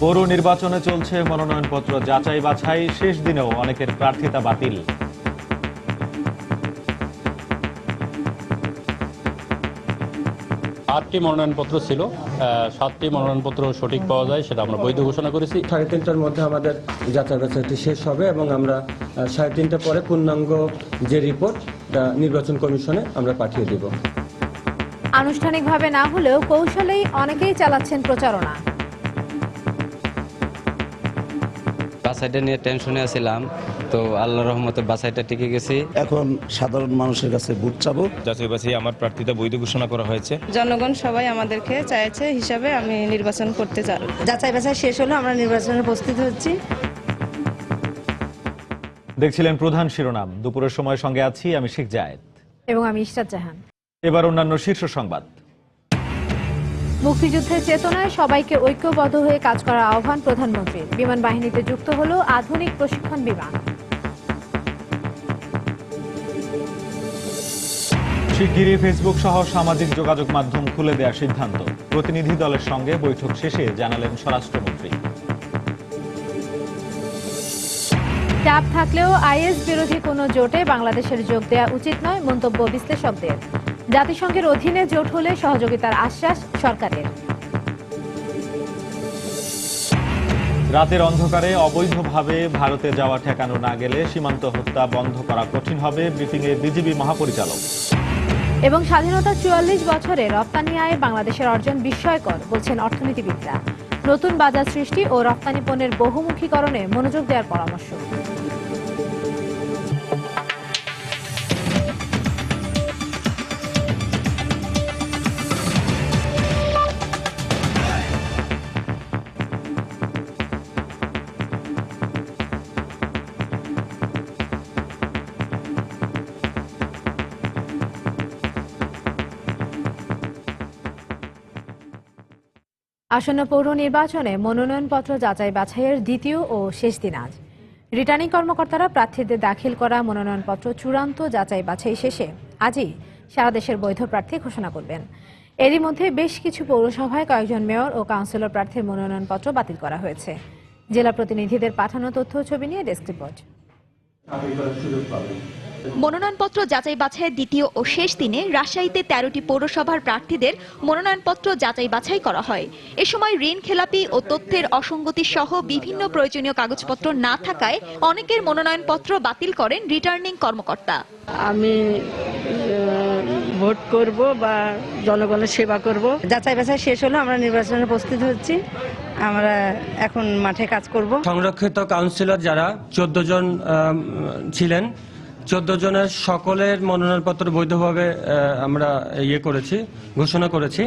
পৌর নির্বাচনে চলছে মনোনয়নপত্র যাচাই বাছাই, শেষ দিনেও অনেকের প্রার্থিতা বাতিল। আটটি মনোনয়নপত্র ছিল, 7টি মনোনয়নপত্র সঠিক পাওয়া যায়, সেটা আমরা বৈধ ঘোষণা করেছি। 3:30টার মধ্যে আমাদের যাচাই বাছাইটি শেষ হবে এবং আমরা 3:30টা পরে পূর্ণাঙ্গ যে রিপোর্ট নির্বাচন কমিশনে আমরা পাঠিয়ে দেব। আনুষ্ঠানিকভাবে না হলেও কৌশলেই অনেকেই চালাচ্ছেন প্রচারণা। বাছাইটা নিয়ে টেনশনে আছিলাম, তো আল্লাহর রহমতে বাছাইটা টিকে গেছি। এখন সাধারণ মানুষের কাছে ভোট চাবো। যাচাই বাছাই আমার প্রার্থিতা বৈধ ঘোষণা করা হয়েছে। জনগণ সবাই আমাদেরকে চাইছে হিসাবে আমি নির্বাচন করতে চাই। যাচাই বাছাই শেষ হলো, আমরা নির্বাচনে প্রস্তুত হচ্ছি। দেখছিলেন প্রধান শিরোনাম। দুপুরের সময় সঙ্গে আছি আমি শেখ জায়েদ এবং আমি ইশরাত জাহান। এবার অন্যান্য শীর্ষ সংবাদ। মুক্তিযুদ্ধের চেতনায় সবাইকে ঐক্যবদ্ধ হয়ে কাজ করার আহ্বান প্রধানমন্ত্রীর। বিমান বাহিনীতে যুক্ত হলো আধুনিক প্রশিক্ষণ বিমান। শিগগিরই ফেসবুক সহ সামাজিক যোগাযোগ মাধ্যম খুলে দেওয়ার সিদ্ধান্ত। প্রতিনিধি দলের সঙ্গে বৈঠক শেষে জানালেন স্বরাষ্ট্রমন্ত্রী। চাপ থাকলেও আইএস বিরোধী কোনো জোটে বাংলাদেশের যোগ দেওয়া উচিত নয়, মন্তব্য বিশ্লেষকদের। জাতিসংঘের অধীনে জোট হলে সহযোগিতার আশ্বাস সরকারের। রাতের অন্ধকারে অবৈধভাবে ভারতে যাওয়া ঠেকানো না গেলে সীমান্ত হত্যা বন্ধ করা কঠিন হবে, ব্রিফিংয়ে বিজিবি মহাপরিচালক। এবং স্বাধীনতার 44 বছরে রপ্তানি আয়ে বাংলাদেশের অর্জন বিস্ময়কর, বলছেন অর্থনীতিবিদরা। নতুন বাজার সৃষ্টি ও রপ্তানি পণ্যের বহুমুখীকরণে মনোযোগ দেওয়ার পরামর্শ। আসন্ন পৌর নির্বাচনে মনোনয়নপত্র যাচাই বাছাইয়ের দ্বিতীয় ও শেষ দিন আজ। রিটার্নিং কর্মকর্তারা প্রার্থীদের দাখিল করা মনোনয়নপত্র চূড়ান্ত যাচাই বাছাই শেষে আজই সারা দেশের বৈধ প্রার্থী ঘোষণা করবেন। এরই মধ্যে বেশ কিছু পৌরসভায় কয়েকজন মেয়র ও কাউন্সিলর প্রার্থীর মনোনয়নপত্র বাতিল করা হয়েছে। জেলা প্রতিনিধিদের পাঠানো তথ্য ছবি নিয়ে ডেস্ক রিপোর্ট। মনোনয়নপত্র যাচাই বাছাইয়ের দ্বিতীয় ও শেষ দিনে রাজশাহীতে 13টি পৌরসভার প্রার্থীদের মনোনয়নপত্র যাচাই বাছাই করা হয়। এ সময় ঋণ খেলাপি ও তথ্যের অসঙ্গতি সহ বিভিন্ন প্রয়োজনীয় কাগজপত্র না থাকায় অনেকের মনোনয়নপত্র বাতিল করেন রিটার্নিং কর্মকর্তা। আমি ভোট করব বা জনগণের সেবা করব। যাচাই বাছাই শেষ হলো, আমরা নির্বাচনে প্রস্তুত হচ্ছি। আমরা এখন মাঠে কাজ করব। সংরক্ষিত কাউন্সিলর যারা 14 জন ছিলেন, 14 জনের সকলের মনোনয়নপত্র বৈধভাবে আমরা ঘোষণা করেছি।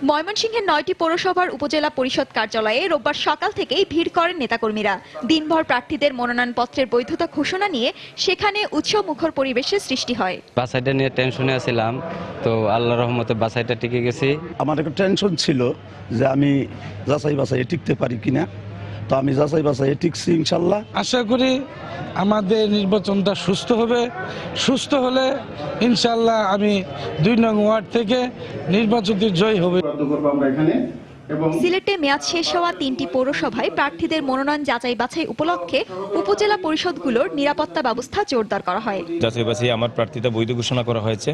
ময়মনসিংহের 9টি পৌরসভার উপজেলা পরিষদ কার্যালয়ে রোববার সকাল থেকেই ভিড় করেন নেতাকর্মীরা। দিনভর প্রার্থীদের মনোনয়নপত্রের বৈধতা ঘোষণা নিয়ে সেখানে উৎসবমুখর পরিবেশের সৃষ্টি হয়। বাছাইটা নিয়ে টেনশনে আছিলাম, তো আল্লাহর রহমতে বাছাইটা টিকে গেছি। আমার একটা টেনশন ছিল যে আমি যাচাই বাছাই টিকতে পারি কিনা, তো আমি যাচাই বাছাই টিকছি ইনশাল্লাহ। আশা করি আমাদের নির্বাচনটা সুস্থ হবে। সুস্থ হলে ইনশাল্লাহ আমি 2 নং ওয়ার্ড থেকে নির্বাচনে জয় হবে। সিলেটে মেয়াদ শেষ হওয়া 3টি পৌরসভায় প্রার্থীদের মনোনয়ন যাচাই বাছাই উপলক্ষে উপজেলা পরিষদগুলোর নিরাপত্তা ব্যবস্থা জোরদার করা হয়। যাচাই বাছাই আমার প্রার্থিতা বৈধ ঘোষণা করা হয়েছে।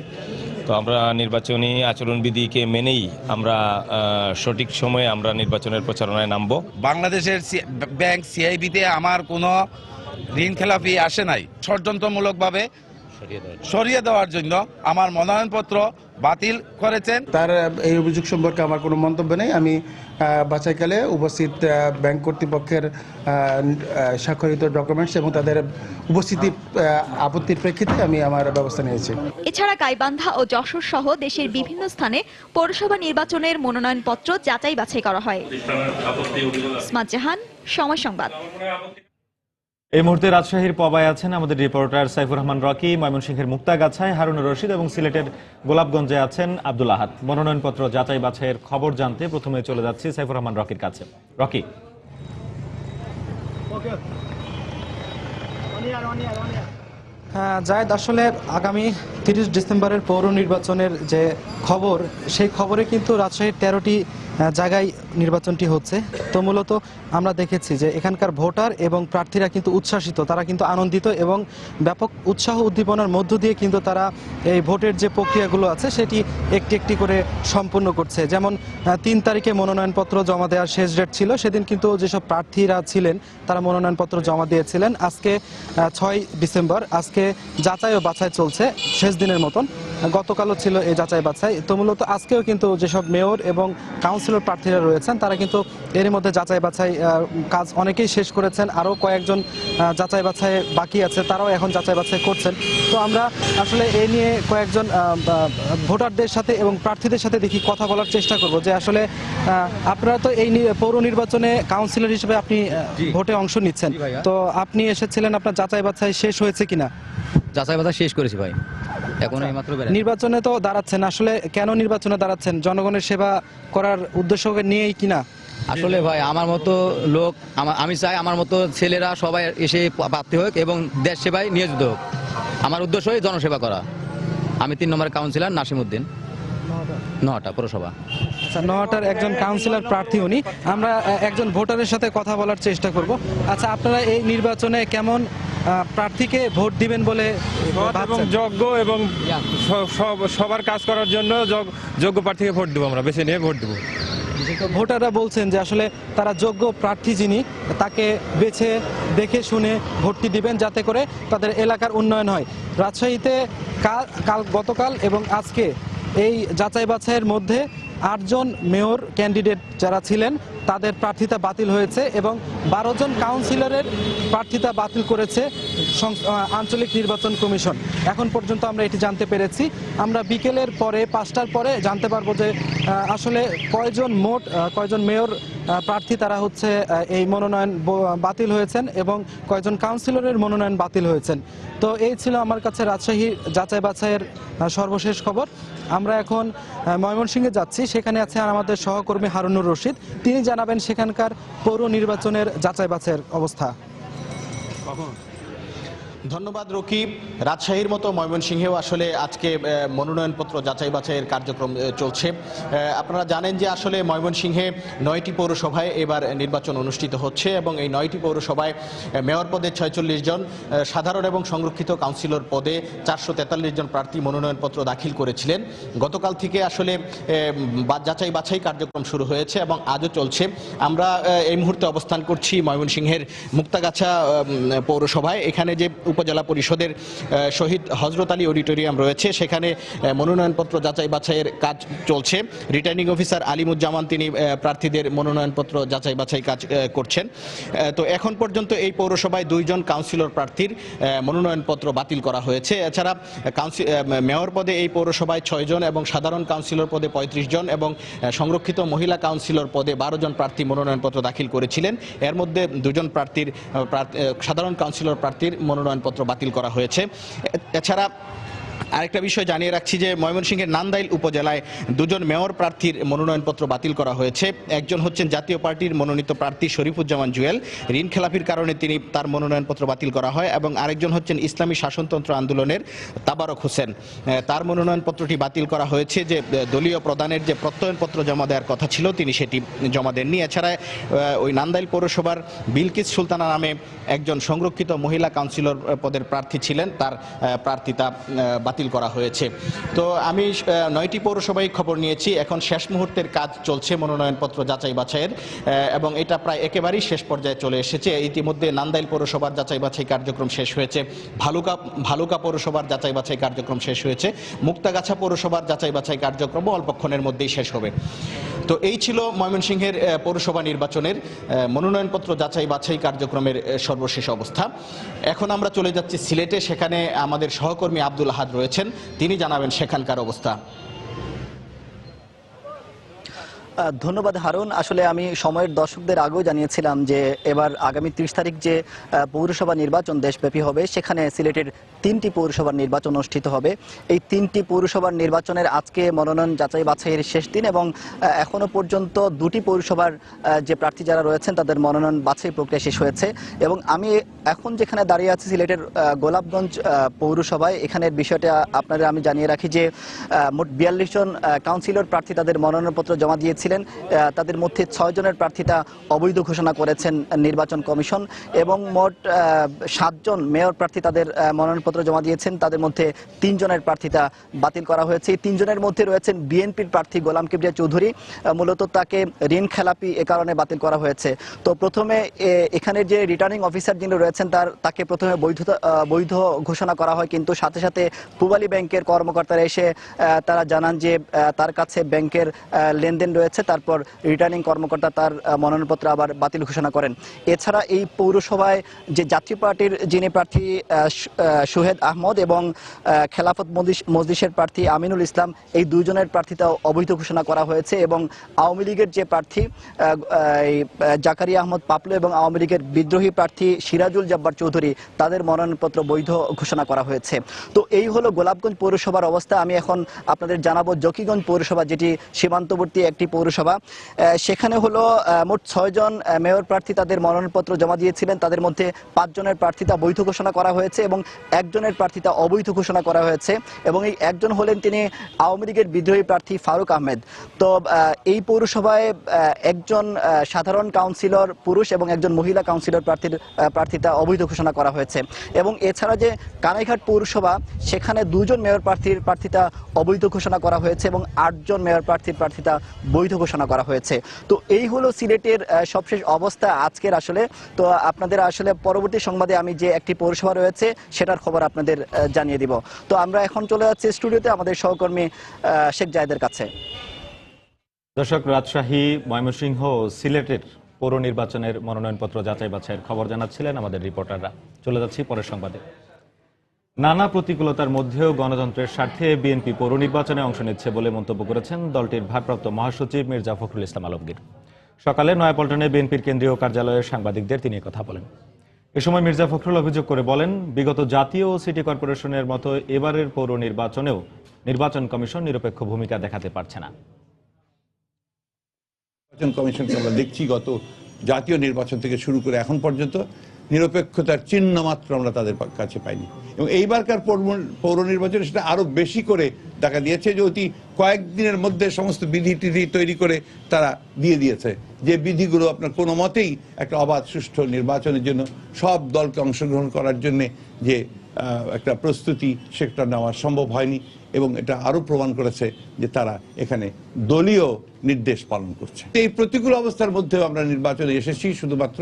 তো আমরা নির্বাচনী আচরণবিধিকে মেনেই আমরা সঠিক সময়ে আমরা নির্বাচনের প্রচারণায় নামবো। বাংলাদেশের ব্যাংক সিআইবিতে আমার কোনো ঋণ খেলাপি আসে নাই। ষড়যন্ত্রমূলকভাবে সরিয়ে দেওয়ার জন্য আমার মনোনয়নপত্র বাতিল করেছেন। তার এই অভিযোগ সম্পর্কে আমার কোনো মন্তব্য নেই। আমি বাছাইকালে উপস্থিত ব্যাংক কর্তৃপক্ষের স্বাক্ষরিত ডকুমেন্টস এবং তাদের উপস্থিতি আপত্তির প্রেক্ষিতে আমি আমার ব্যবস্থা নিয়েছি। এছাড়া গাইবান্ধা ও যশোর সহ দেশের বিভিন্ন স্থানে পৌরসভা নির্বাচনের মনোনয়নপত্র যাচাই বাছাই করা হয়। ইসমাত জাহান, সময় সংবাদ। এই মুহূর্তে রাজশাহীর পবায় আছেন আমাদের রিপোর্টার সাইফুর রহমান রকি, ময়মনসিংহের মুক্তাগাছায় হারুনুর রশিদ এবং সিলেটের গোলাপগঞ্জে আছেন আব্দুল আহাদ। মনোনয়নপত্র যাচাই বাছাইয়ের খবর জানতে প্রথমে চলে যাচ্ছি সাইফুর রহমান রকির কাছে। রকি, জায়েদ, আসলে আগামী 30 ডিসেম্বরের পৌর নির্বাচনের যে খবর, সেই খবরে কিন্তু রাজশাহীর 13টি জায়গায় নির্বাচনটি হচ্ছে। তো মূলত আমরা দেখেছি যে এখানকার ভোটার এবং প্রার্থীরা কিন্তু উচ্ছ্বাসিত, তারা কিন্তু আনন্দিত এবং ব্যাপক উৎসাহ উদ্দীপনার মধ্য দিয়ে কিন্তু তারা এই ভোটের যে প্রক্রিয়াগুলো আছে সেটি একটি একটি করে সম্পূর্ণ করছে। যেমন 3 তারিখে মনোনয়নপত্র জমা দেওয়ার শেষ ডেট ছিল, সেদিন কিন্তু যেসব প্রার্থীরা ছিলেন তারা মনোনয়নপত্র জমা দিয়েছিলেন। আজকে 6 ডিসেম্বর, আজকে যাচাই ও বাছাই চলছে শেষ দিনের মতন। গতকালও ছিল এই যাচাই বাছাই। তো মূলত আজকেও কিন্তু যেসব মেয়র এবং কাউন্সিলর প্রার্থীরা রয়েছেন তারা কিন্তু এর মধ্যে যাচাই বাছাই কাজ অনেকেই শেষ করেছেন, আরও কয়েকজন যাচাই বাছাই বাকি আছে, তারাও এখন যাচাই বাছাই করছেন। তো আমরা আসলে এ নিয়ে কয়েকজন ভোটারদের সাথে এবং প্রার্থীদের সাথে দেখি কথা বলার চেষ্টা করব যে আসলে আপনারা তো এই পৌর নির্বাচনে কাউন্সিলর হিসেবে আপনি ভোটে অংশ নিচ্ছেন, তো আপনি এসেছিলেন, আপনার যাচাই বাছাই শেষ হয়েছে কিনা? যাচাই বাছাই শেষ করেছি ভাই, এখন এইমাত্র নির্বাচনে তো দাঁড়াচ্ছেন, আসলে কেন নির্বাচনে দাঁড়াচ্ছেন? জনগণের সেবা করার উদ্দেশ্যকে নিয়েই কিনা? আসলে ভাই আমার মতো লোক, আমি চাই আমার মতো ছেলেরা সবাই এসে প্রাপ্তি হোক এবং দেশ সেবায় নিয়োজিত হোক। আমার উদ্দেশ্যই জনসেবা করা। আমি 3 নম্বরের কাউন্সিলর নাসিমউদ্দিন, নহাটা পৌরসভা। আচ্ছা, নহাটার একজন কাউন্সিলর প্রার্থী উনি। আমরা একজন ভোটারের সাথে কথা বলার চেষ্টা করব। আচ্ছা, আপনারা এই নির্বাচনে কেমন প্রার্থীকে ভোট দিবেন বলে এবং যোগ্য এবং সবার কাজ করার জন্য যোগ্য প্রার্থীকে ভোট দেবো, আমরা বেছে নিয়ে ভোট দেবো। ভোটাররা বলছেন যে আসলে তারা যোগ্য প্রার্থী যিনি তাকে বেছে দেখে শুনে ভোটটি দিবেন যাতে করে তাদের এলাকার উন্নয়ন হয়। রাজশাহীতে গতকাল এবং আজকে এই যাচাই বাছাইয়ের মধ্যে 8 জন মেয়র ক্যান্ডিডেট যারা ছিলেন তাদের প্রার্থিতা বাতিল হয়েছে এবং 12 জন কাউন্সিলরের প্রার্থিতা বাতিল করেছে আঞ্চলিক নির্বাচন কমিশন। এখন পর্যন্ত আমরা এটি জানতে পেরেছি। আমরা বিকেলের পরে 5টার পরে জানতে পারবো যে আসলে কয়জন মেয়র প্রার্থী তারা হচ্ছে এই মনোনয়ন বাতিল হয়েছেন এবং কয়জন কাউন্সিলরের মনোনয়ন বাতিল হয়েছেন। তো এই ছিল আমার কাছে রাজশাহীর যাচাই বাছাইয়ের সর্বশেষ খবর। আমরা এখন ময়মনসিংহে যাচ্ছি, সেখানে আছে আমাদের সহকর্মী হারুনুর রশিদ, তিনি জানাবেন সেখানকার পৌর নির্বাচনের যাচাই বাছাইয়ের অবস্থা। ধন্যবাদ রকিব। রাজশাহীর মতো ময়মনসিংহেও আসলে আজকে মনোনয়নপত্র যাচাই বাছাইয়ের কার্যক্রম চলছে। আপনারা জানেন যে আসলে ময়মনসিংহে 9টি পৌরসভায় এবার নির্বাচন অনুষ্ঠিত হচ্ছে এবং এই 9টি পৌরসভায় মেয়র পদে 46 জন, সাধারণ এবং সংরক্ষিত কাউন্সিলর পদে 443 জন প্রার্থী মনোনয়নপত্র দাখিল করেছিলেন। গতকাল থেকে আসলে যাচাই বাছাই কার্যক্রম শুরু হয়েছে এবং আজও চলছে। আমরা এই মুহূর্তে অবস্থান করছি ময়মনসিংহের মুক্তাগাছা পৌরসভায়। এখানে যে উপজেলা পরিষদের শহীদ হজরত আলী অডিটোরিয়াম রয়েছে, সেখানে মনোনয়নপত্র যাচাই বাছাইয়ের কাজ চলছে। রিটার্নিং অফিসার আলিমুজ্জামান তিনি প্রার্থীদের মনোনয়নপত্র যাচাই বাছাই কাজ করছেন। তো এখন পর্যন্ত এই পৌরসভায় 2 জন কাউন্সিলর প্রার্থীর মনোনয়নপত্র বাতিল করা হয়েছে। এছাড়া মেয়র পদে এই পৌরসভায় 6 জন এবং সাধারণ কাউন্সিলর পদে 35 জন এবং সংরক্ষিত মহিলা কাউন্সিলর পদে 12 জন প্রার্থী মনোনয়নপত্র দাখিল করেছিলেন। এর মধ্যে 2 জন প্রার্থীর সাধারণ কাউন্সিলর প্রার্থীর মনোনয়নপত্র বাতিল করা হয়েছে। এছাড়া আরেকটা বিষয় জানিয়ে রাখছি যে ময়মনসিংহের নান্দাইল উপজেলায় 2 জন মেয়র প্রার্থীর মনোনয়নপত্র বাতিল করা হয়েছে। একজন হচ্ছেন জাতীয় পার্টির মনোনীত প্রার্থী শরীফুজ্জামান জুয়েল, ঋণ খেলাপির কারণে তার মনোনয়নপত্র বাতিল করা হয়, এবং আরেকজন হচ্ছেন ইসলামী শাসনতন্ত্র আন্দোলনের তাবারক হোসেন, তার মনোনয়নপত্রটি বাতিল করা হয়েছে। যে দলীয় প্রধানের যে প্রত্যয়নপত্র জমা দেওয়ার কথা ছিল তিনি সেটি জমা দেননি। এছাড়া ওই নান্দাইল পৌরসভার বিলকিস সুলতানা নামে একজন সংরক্ষিত মহিলা কাউন্সিলর পদের প্রার্থী ছিলেন, তার প্রার্থিতা বাতিল করা হয়েছে। তো আমি 9টি পৌরসভায় খবর নিয়েছি। এখন শেষ মুহূর্তের কাজ চলছে মনোনয়নপত্র যাচাই বাছাইয়ের এবং এটা প্রায় একেবারেই শেষ পর্যায়ে চলে এসেছে। ইতিমধ্যে নান্দাইল পৌরসভার যাচাই বাছাই কার্যক্রম শেষ হয়েছে, ভালুকা পৌরসভার যাচাই বাছাই কার্যক্রম শেষ হয়েছে, মুক্তাগাছা পৌরসভার যাচাই বাছাই কার্যক্রম অল্পক্ষণের মধ্যেই শেষ হবে। তো এই ছিল ময়মনসিংহের পৌরসভা নির্বাচনের মনোনয়নপত্র যাচাই বাছাই কার্যক্রমের সর্বশেষ অবস্থা। এখন আমরা চলে যাচ্ছি সিলেটে, সেখানে আমাদের সহকর্মী আব্দুল আহাদ রয়েছেন, তিনি জানাবেন সেখানকার অবস্থা। ধন্যবাদ হারুন। আসলে আমি সময়ের দর্শকদের আগেও জানিয়েছিলাম যে এবার আগামী 30 তারিখ যে পৌরসভা নির্বাচন দেশব্যাপী হবে, সেখানে সিলেটের 3টি পৌরসভার নির্বাচন অনুষ্ঠিত হবে। এই 3টি পৌরসভার নির্বাচনের আজকে মনোনয়ন যাচাই বাছাইয়ের শেষ দিন এবং এখনো পর্যন্ত 2টি পৌরসভার যে প্রার্থী যারা রয়েছেন তাদের মনোনয়ন বাছাই প্রক্রিয়া শেষ হয়েছে। এবং আমি এখন যেখানে দাঁড়িয়ে আছি সিলেটের গোলাপগঞ্জ পৌরসভায়, এখানের বিষয়টা আপনাদের আমি জানিয়ে রাখি যে মোট 42 জন কাউন্সিলর প্রার্থী তাদের মনোনয়নপত্র জমা দিয়েছিলেন। তাদের মধ্যে 6 জনের প্রার্থিতা অবৈধ ঘোষণা করেছেন নির্বাচন কমিশন এবং মোট 7 জন মেয়র প্রার্থী তাদের মনোনয়নপত্র জমা দিয়েছেন। তাদের মধ্যে 3 জনের প্রার্থিতা বাতিল করা হয়েছে। এই 3 জনের মধ্যে রয়েছেন বিএনপির প্রার্থী গোলাম কিবরিয়া চৌধুরী, মূলত তাকে ঋণ খেলাপি এ কারণে বাতিল করা হয়েছে। তো প্রথমে এখানের যে রিটার্নিং অফিসার যিনি রয়েছেন তাকে প্রথমে বৈধ ঘোষণা করা হয়, কিন্তু সাথে সাথে পূবালী ব্যাংকের কর্মকর্তারা এসে তারা জানান যে তার কাছে ব্যাংকের লেনদেন রয়েছে। তারপর রিটার্নিং কর্মকর্তা তার মনোনয়নপত্র আবার বাতিল ঘোষণা করেন। এছাড়া এই পৌরসভায় যে জাতীয় পার্টির যিনি প্রার্থী সোহেদ আহমদ এবং খেলাফত মজলিসের প্রার্থী আমিনুল ইসলাম, এই 2 জনের প্রার্থিতা অবৈধ ঘোষণা করা হয়েছে এবং আওয়ামী লীগের যে প্রার্থী জাকারিয়া আহমদ পাপলু এবং আওয়ামী লীগের বিদ্রোহী প্রার্থী সিরাজুল জব্বার চৌধুরী তাদের মনোনয়নপত্র বৈধ ঘোষণা করা হয়েছে। তো এই হলো গোলাপগঞ্জ পৌরসভার অবস্থা। আমি এখন আপনাদের জানাবো জকিগঞ্জ পৌরসভা, যেটি সীমান্তবর্তী একটি পৌরসভা। সেখানে হলো মোট 6 জন মেয়র প্রার্থী তাদের মনোনয়নপত্র জমা দিয়েছিলেন। তাদের মধ্যে 5 জনের প্রার্থিতা বৈধ ঘোষণা করা হয়েছে এবং 1 জনের প্রার্থিতা অবৈধ ঘোষণা করা হয়েছে এবং এই 1 জন হলেন তিনি আওয়ামী লীগের বিদ্রোহী প্রার্থী ফারুক আহমেদ। তো এই পৌরসভায় 1 জন সাধারণ কাউন্সিলর পুরুষ এবং 1 জন মহিলা কাউন্সিলর প্রার্থিতা অবৈধ ঘোষণা করা হয়েছে। এবং এছাড়া যে কানাইঘাট পৌরসভা, সেখানে 2 জন মেয়র প্রার্থিতা অবৈধ ঘোষণা করা হয়েছে এবং 8 জন মেয়র প্রার্থিতা বৈধ ঘোষণা করা হয়েছে। তো এই হলো সিলেটের সবশেষ অবস্থা আজকের আসলে। তো আপনাদের আসলে পরবর্তী সংবাদে আমি যে একটি পৌরসভা রয়েছে সেটার খবর আপনাদের জানিয়ে দিব। তো আমরা এখন চলে যাচ্ছি স্টুডিওতে আমাদের সহকর্মী শেখ জায়েদের কাছে। দর্শক, রাজশাহী, ময়মনসিংহ ও সিলেটের পৌর নির্বাচনের মনোনয়নপত্র যাচাই বাছাইয়ের খবর জানাচ্ছিলেন আমাদের রিপোর্টাররা। চলে যাচ্ছি পরের সংবাদে। নানা প্রতিকূলতার মধ্যেও গণতন্ত্রের স্বার্থে বিএনপি পৌর নির্বাচনে অংশ নিচ্ছে বলে মন্তব্য করেছেন দলটির ভারপ্রাপ্ত মহাসচিব মির্জা ফখরুল ইসলাম আলমগীর। সকালে নয়াপল্টনে বিএনপির কেন্দ্রীয় কার্যালয়ের সাংবাদিকদের তিনি কথা বলেন। এ সময় মির্জা ফখরুল অভিযোগ করে বলেন, বিগত জাতীয় ও সিটি কর্পোরেশনের মতো এবারের পৌর নির্বাচনেও নির্বাচন কমিশন নিরপেক্ষ ভূমিকা দেখাতে পারছে না। নির্বাচন কমিশনকে আমরা দেখছি গত জাতীয় নির্বাচন থেকে শুরু করে এখন পর্যন্ত নিরপেক্ষতার চিহ্ন মাত্র আমরা তাদের কাছে পাইনি এবং এইবারকার পৌর নির্বাচনে সেটা আরো বেশি করে দেখা দিয়েছে যে অতি কয়েকদিনের মধ্যে সমস্ত বিধি টিধি তৈরি করে তারা দিয়ে দিয়েছে, যে বিধিগুলো আপনার কোনো মতেই একটা অবাধ সুষ্ঠু নির্বাচনের জন্য সব দলকে অংশগ্রহণ করার জন্য যে একটা প্রস্তুতি সেটা নেওয়া সম্ভব হয়নি এবং এটা আরো প্রমাণ করেছে যে তারা এখানে দলীয় নির্দেশ পালন করছে। এই প্রতিকূল অবস্থার মধ্যেও আমরা নির্বাচনে এসেছি শুধুমাত্র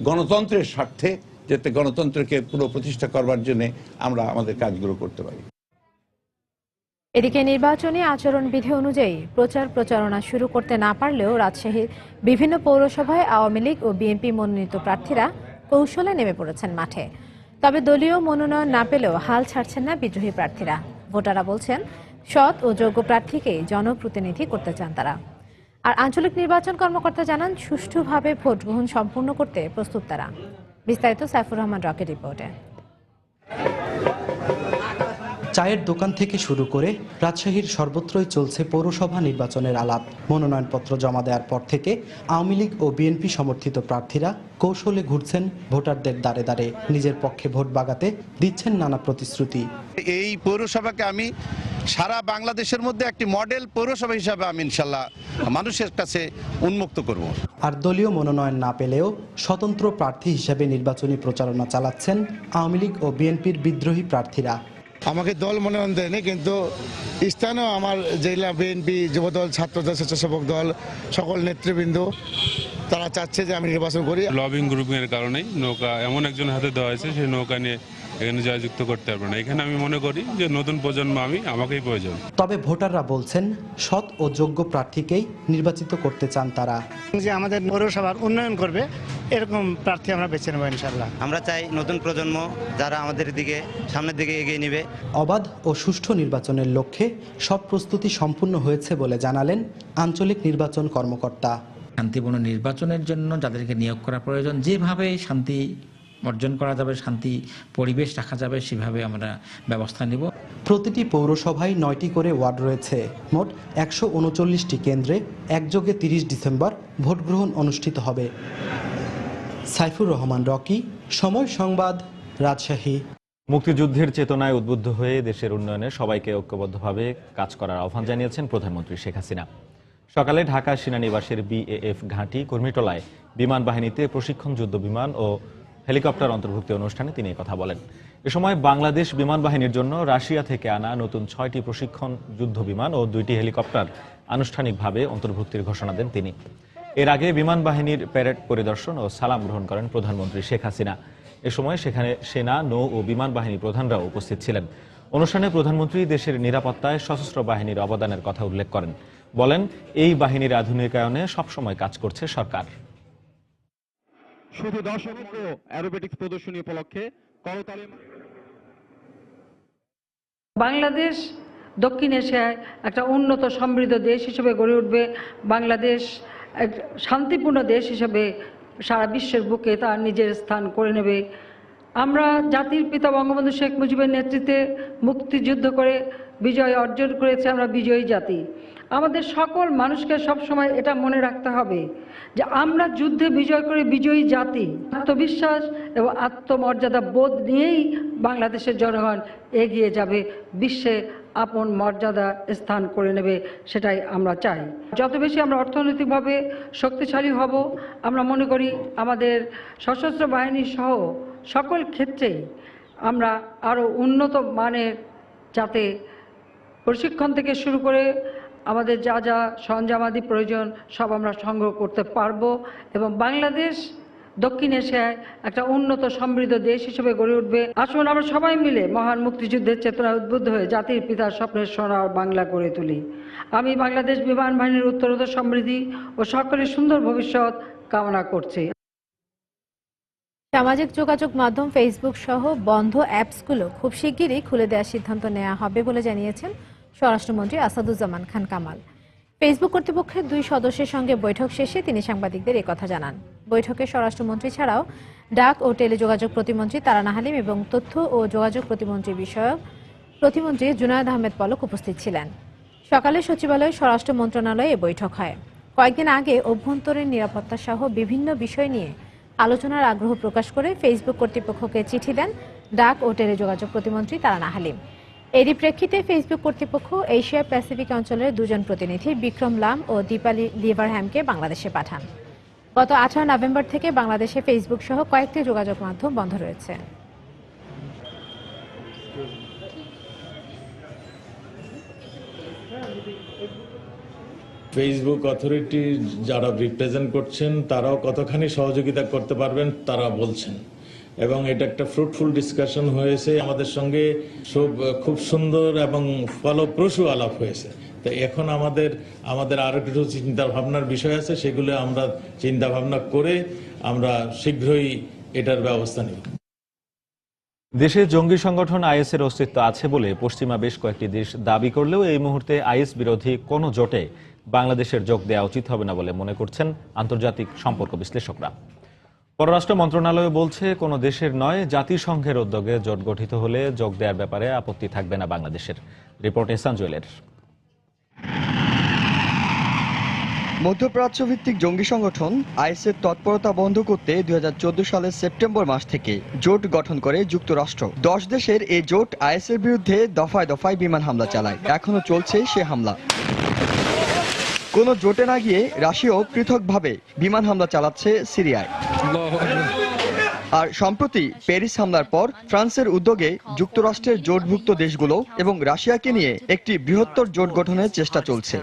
গণতন্ত্রের স্বার্থে, যাতে গণতন্ত্রকে পুরো প্রতিষ্ঠা করবার জন্য আমরা আমাদের কাজগুলো করতে পারি। এদিকে নির্বাচনী আচরণবিধি অনুযায়ী প্রচারণা শুরু করতে না পারলেও রাজশাহীর বিভিন্ন পৌরসভায় আওয়ামী লীগ ও বিএনপি মনোনীত প্রার্থীরা কৌশলে নেমে পড়েছেন মাঠে। তবে দলীয় মনোনয়ন না পেলেও হাল ছাড়ছেন না বিদ্রোহী প্রার্থীরা। ভোটাররা বলছেন, সৎ ও যোগ্য প্রার্থীকে জনপ্রতিনিধি করতে চান তারা। আর আঞ্চলিক নির্বাচন কর্মকর্তা জানান, সুষ্ঠুভাবে ভোট গ্রহণ সম্পূর্ণ করতে প্রস্তুত তারা। বিস্তারিত সাইফুর রহমান রকের রিপোর্টে। চায়ের দোকান থেকে শুরু করে রাজশাহীর সর্বত্রই চলছে পৌরসভা নির্বাচনের আলাপ। মনোনয়নপত্র জমা দেওয়ার পর থেকে আওয়ামী লীগ ও বিএনপি সমর্থিত প্রার্থীরা কৌশলে ঘুরছেন ভোটারদের দ্বারে দ্বারে, নিজের পক্ষে ভোট বাগাতে দিচ্ছেন নানা প্রতিশ্রুতি। এই পৌরসভাকে আমি সারা বাংলাদেশের মধ্যে একটি মডেল পৌরসভা হিসাবে আমি ইনশাল্লাহ মানুষের কাছে উন্মুক্ত করব। আর দলীয় মনোনয়ন না পেলেও স্বতন্ত্র প্রার্থী হিসেবে নির্বাচনী প্রচারণা চালাচ্ছেন আওয়ামী লীগ ও বিএনপির বিদ্রোহী প্রার্থীরা। আমাকে দল মনোনয়ন দেয়নি, কিন্তু স্থানীয় আমার জেলা বিএনপি, যুবদল, ছাত্রদল, স্বেচ্ছাসেবক দল, সকল নেতৃবৃন্দ তারা চাচ্ছে যে আমি নির্বাচন করি। লবিং গ্রুপিং এর কারণেই নৌকা এমন একজন হাতে দেওয়া হয়েছে, সেই নৌকা নিয়ে এখানে জয়যুক্ত করতে পারবে না। এখানে আমি মনে করি যে নতুন প্রজন্ম আমাকেই প্রয়োজন। তবে ভোটাররা বলছেন, সৎ ও যোগ্য প্রার্থীকেই নির্বাচিত করতে চান তারা। যে আমাদের পৌরসভার উন্নয়ন করবে এরকম প্রার্থী আমরা বেছে নেব ইনশাআল্লাহ। আমরা চাই নতুন প্রজন্ম যারা আমাদের দিকে সামনের দিকে এগিয়ে নেবে। অবাধ ও সুষ্ঠু নির্বাচনের লক্ষ্যে সব প্রস্তুতি সম্পূর্ণ হয়েছে বলে জানালেন আঞ্চলিক নির্বাচন কর্মকর্তা। শান্তিপূর্ণ নির্বাচনের জন্য যাদেরকে নিয়োগ করা প্রয়োজন, যেভাবে শান্তি অর্জন করা যাবে, শান্তি পরিবেশ রাখা যাবে, সেভাবে আমরা ব্যবস্থা নেব। প্রতিটি পৌরসভায় 9টি করে ওয়ার্ড রয়েছে। মোট 139টি কেন্দ্রে একযোগে 30 ডিসেম্বর ভোট গ্রহণ অনুষ্ঠিত হবে। সাইফুর রহমান রকি, সময় সংবাদ, রাজশাহী। মুক্তিযুদ্ধের চেতনায় উদ্বুদ্ধ হয়ে দেশের উন্নয়নে সবাইকে ঐক্যবদ্ধভাবে কাজ করার আহ্বান জানিয়েছেন প্রধানমন্ত্রী শেখ হাসিনা। সকালে ঢাকা সেনানিবাসের বিএএফ ঘাঁটি কর্মীটোলায় বিমান বাহিনীতে প্রশিক্ষণ যুদ্ধ বিমান ও হেলিকপ্টার অন্তর্ভুক্তি অনুষ্ঠানে তিনি কথা বলেন। এ সময় বাংলাদেশ বিমান বাহিনীর জন্য রাশিয়া থেকে আনা নতুন 6টি প্রশিক্ষণ যুদ্ধ বিমান ও 2টি হেলিকপ্টার আনুষ্ঠানিকভাবে অন্তর্ভুক্তির ঘোষণা দেন তিনি। এর আগে বিমান বাহিনীর প্যারেড পরিদর্শন ও সালাম গ্রহণ করেন প্রধানমন্ত্রী শেখ হাসিনা। এ সময় সেখানে সেনা, নৌ ও বিমান বাহিনী প্রধানরাও উপস্থিত ছিলেন। অনুষ্ঠানে প্রধানমন্ত্রী দেশের নিরাপত্তায় সশস্ত্র বাহিনীর অবদানের কথা উল্লেখ করেন। বলেন, এই বাহিনীর আধুনিকায়নে সবসময় কাজ করছে সরকার। শুধু দর্শক অ্যারোবেটিক্স প্রদর্শনী উপলক্ষে করতালি। বাংলাদেশ দক্ষিণ এশিয়ায় একটা উন্নত সমৃদ্ধ দেশ হিসেবে গড়ে উঠবে। বাংলাদেশ এক শান্তিপূর্ণ দেশ হিসেবে সারা বিশ্বের বুকে তার নিজের স্থান করে নেবে। আমরা জাতির পিতা বঙ্গবন্ধু শেখ মুজিবের নেতৃত্বে মুক্তিযুদ্ধ করে বিজয় অর্জন করেছে, আমরা বিজয়ী জাতি। আমাদের সকল মানুষকে সবসময় এটা মনে রাখতে হবে যে আমরা যুদ্ধে বিজয় করে বিজয়ী জাতি। আত্মবিশ্বাস এবং আত্মমর্যাদা বোধ নিয়েই বাংলাদেশের জনগণ এগিয়ে যাবে, বিশ্বে আপন মর্যাদা স্থান করে নেবে, সেটাই আমরা চাই। যত বেশি আমরা অর্থনৈতিকভাবে শক্তিশালী হব, আমরা মনে করি আমাদের সশস্ত্র বাহিনী সহ সকল ক্ষেত্রে আমরা আরও উন্নত মানের যাতে প্রশিক্ষণ থেকে শুরু করে আমাদের যা যা সরঞ্জামাদি প্রয়োজন সব আমরা সংগ্রহ করতে পারবো এবং বাংলাদেশ দক্ষিণ এশিয়ায় একটা উন্নত সমৃদ্ধ দেশ হিসেবে গড়ে উঠবে। আসুন আমরা সবাই মিলে মহান মুক্তিযুদ্ধের চেতনায় উদ্বুদ্ধ হয়ে জাতির পিতার স্বপ্নের সোনার বাংলা গড়ে তুলি। আমি বাংলাদেশ বিমান বাহিনীর উত্তরোত্তর সমৃদ্ধি ও সকলের সুন্দর ভবিষ্যৎ কামনা করছি। সামাজিক যোগাযোগ মাধ্যম ফেসবুক সহ বন্ধ অ্যাপসগুলো খুব শিগগিরই খুলে দেওয়ার সিদ্ধান্ত নেওয়া হবে বলে জানিয়েছেন স্বরাষ্ট্রমন্ত্রী আসাদুজ্জামান খান কামাল। ফেসবুক কর্তৃপক্ষের 2 সদস্যের সঙ্গে বৈঠক শেষে তিনি সাংবাদিকদের একথা জানান। বৈঠকে স্বরাষ্ট্রমন্ত্রী ছাড়াও ডাক ও টেলিযোগাযোগ প্রতিমন্ত্রী তারানা হালিম এবং তথ্য ও যোগাযোগ প্রতিমন্ত্রী বিষয়ক প্রতিমন্ত্রী জুনায়েদ আহমেদ পলক উপস্থিত ছিলেন। সকালে সচিবালয়ে স্বরাষ্ট্র মন্ত্রণালয়ে এ বৈঠক হয়। কয়েকদিন আগে অভ্যন্তরীণ নিরাপত্তা সহ বিভিন্ন বিষয় নিয়ে আলোচনার আগ্রহ প্রকাশ করে ফেসবুক কর্তৃপক্ষকে চিঠি দেন ডাক ও টেলিযোগাযোগ প্রতিমন্ত্রী তারানা হালিম। এরই প্রেক্ষিতে ফেসবুক কর্তৃপক্ষ এশিয়া প্যাসিফিক অঞ্চলের 2 জন প্রতিনিধি বিক্রম লাম ও দীপালি লিভারহ্যামকে বাংলাদেশে পাঠান। গত 18 নভেম্বর থেকে বাংলাদেশে ফেসবুক সহ কয়েকটি যোগাযোগ মাধ্যম বন্ধ রয়েছে। ফেসবুক অথরিটি যারা রিপ্রেজেন্ট করছেন তারাও কতখানি সহযোগিতা করতে পারবেন তারা বলছেন এবং এটা একটা ফ্রুটফুল ডিসকাশন হয়েছে। আমাদের সঙ্গে খুব সুন্দর এবং ফলপ্রসূ আলাপ হয়েছে। তো এখন আমাদের আরো কিছু চিন্তা ভাবনার বিষয় আছে, সেগুলো আমরা চিন্তা ভাবনা করে আমরা শীঘ্রই এটার ব্যবস্থা নেব। দেশে জঙ্গি সংগঠন আইএসের অস্তিত্ব আছে বলে পশ্চিমা বেশ কয়েকটি দেশ দাবি করলেও এই মুহূর্তে আইএস বিরোধী কোনো জোটে বাংলাদেশের যোগ দেওয়া উচিত হবে না বলে মনে করছেন আন্তর্জাতিক সম্পর্ক বিশ্লেষকরা। পররাষ্ট্র মন্ত্রণালয় বলছে, কোনো দেশের নয়, জাতিসংঘের উদ্যোগে জোট গঠিত হলে যোগ দেওয়ার ব্যাপারে আপত্তি থাকবে না বাংলাদেশের। রিপোর্ট এহসান জুয়েলের। মধ্যপ্রাচ্য ভিত্তিক জঙ্গি সংগঠন আইএসের তৎপরতা বন্ধ করতে 2014 সালের সেপ্টেম্বর মাস থেকে জোট গঠন করে যুক্তরাষ্ট্র। 10 দেশের এই জোট আইএসের বিরুদ্ধে দফায় দফায় বিমান হামলা চালায়। এখনো চলছে সে হামলা। কোনো জোটে না গিয়ে রাশিয়াও পৃথকভাবে বিমান হামলা চালাচ্ছে সিরিয়ায়। আর সম্প্রতি প্যারিস হামলার পর ফ্রান্সের উদ্যোগে যুক্তরাষ্ট্রের জোটভুক্ত দেশগুলো এবং রাশিয়াকে নিয়ে একটি বৃহত্তর জোট গঠনের চেষ্টা চলছে।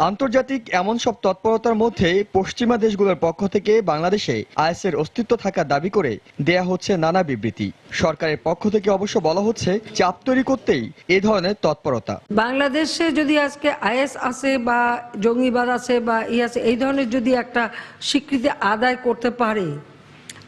আন্তর্জাতিক এমন সব তৎপরতার মধ্যে পশ্চিমা দেশগুলোর পক্ষ থেকে বাংলাদেশে আইএসের অস্তিত্ব থাকার দাবি করে দেয়া হচ্ছে নানা বিবৃতি। সরকারের পক্ষ থেকে অবশ্য বলা হচ্ছে চাপ তৈরি করতেই এ ধরনের তৎপরতা। বাংলাদেশে যদি আজকে আইএস আছে বা জঙ্গিবাদ আছে বা আছে, এই ধরনের যদি একটা স্বীকৃতি আদায় করতে পারে,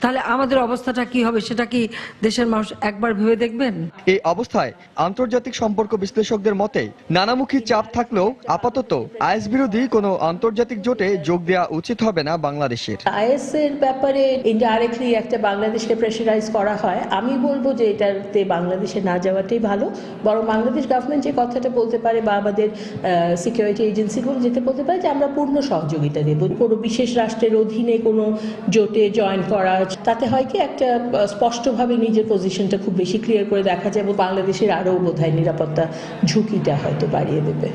তাহলে আমাদের অবস্থাটা কি হবে সেটা কি দেশের মানুষ একবার ভেবে দেখবেন? এই অবস্থায় আন্তর্জাতিক সম্পর্ক বিশ্লেষকদের মতে নানামুখী চাপ থাকলেও আপাতত আইএস বিরোধী কোনো আন্তর্জাতিক জোটে যোগ দেওয়া উচিত হবে না বাংলাদেশের। আইএস এর ব্যাপারে ইনডাইরেক্টলি একটা বাংলাদেশকে প্রেশারাইজ করা হয়, আমি বলবো যে এটাতে বাংলাদেশে না যাওয়াটাই ভালো। বরং বাংলাদেশ গভর্নমেন্ট যে কথাটা বলতে পারে বা আমাদের সিকিউরিটি এজেন্সিগুলো যেতে বলতে পারে যে আমরা পূর্ণ সহযোগিতা দেব, কোনো বিশেষ রাষ্ট্রের অধীনে কোনো জোটে জয়েন করা, তাতে হয় কি একটা স্পষ্টভাবে নিজের পজিশনটা খুব বেশি ক্লিয়ার করে দেখা যায় এবং বাংলাদেশের আরও বোধহয় নিরাপত্তা ঝুঁকিটা হয়তো বাড়িয়ে দেবে।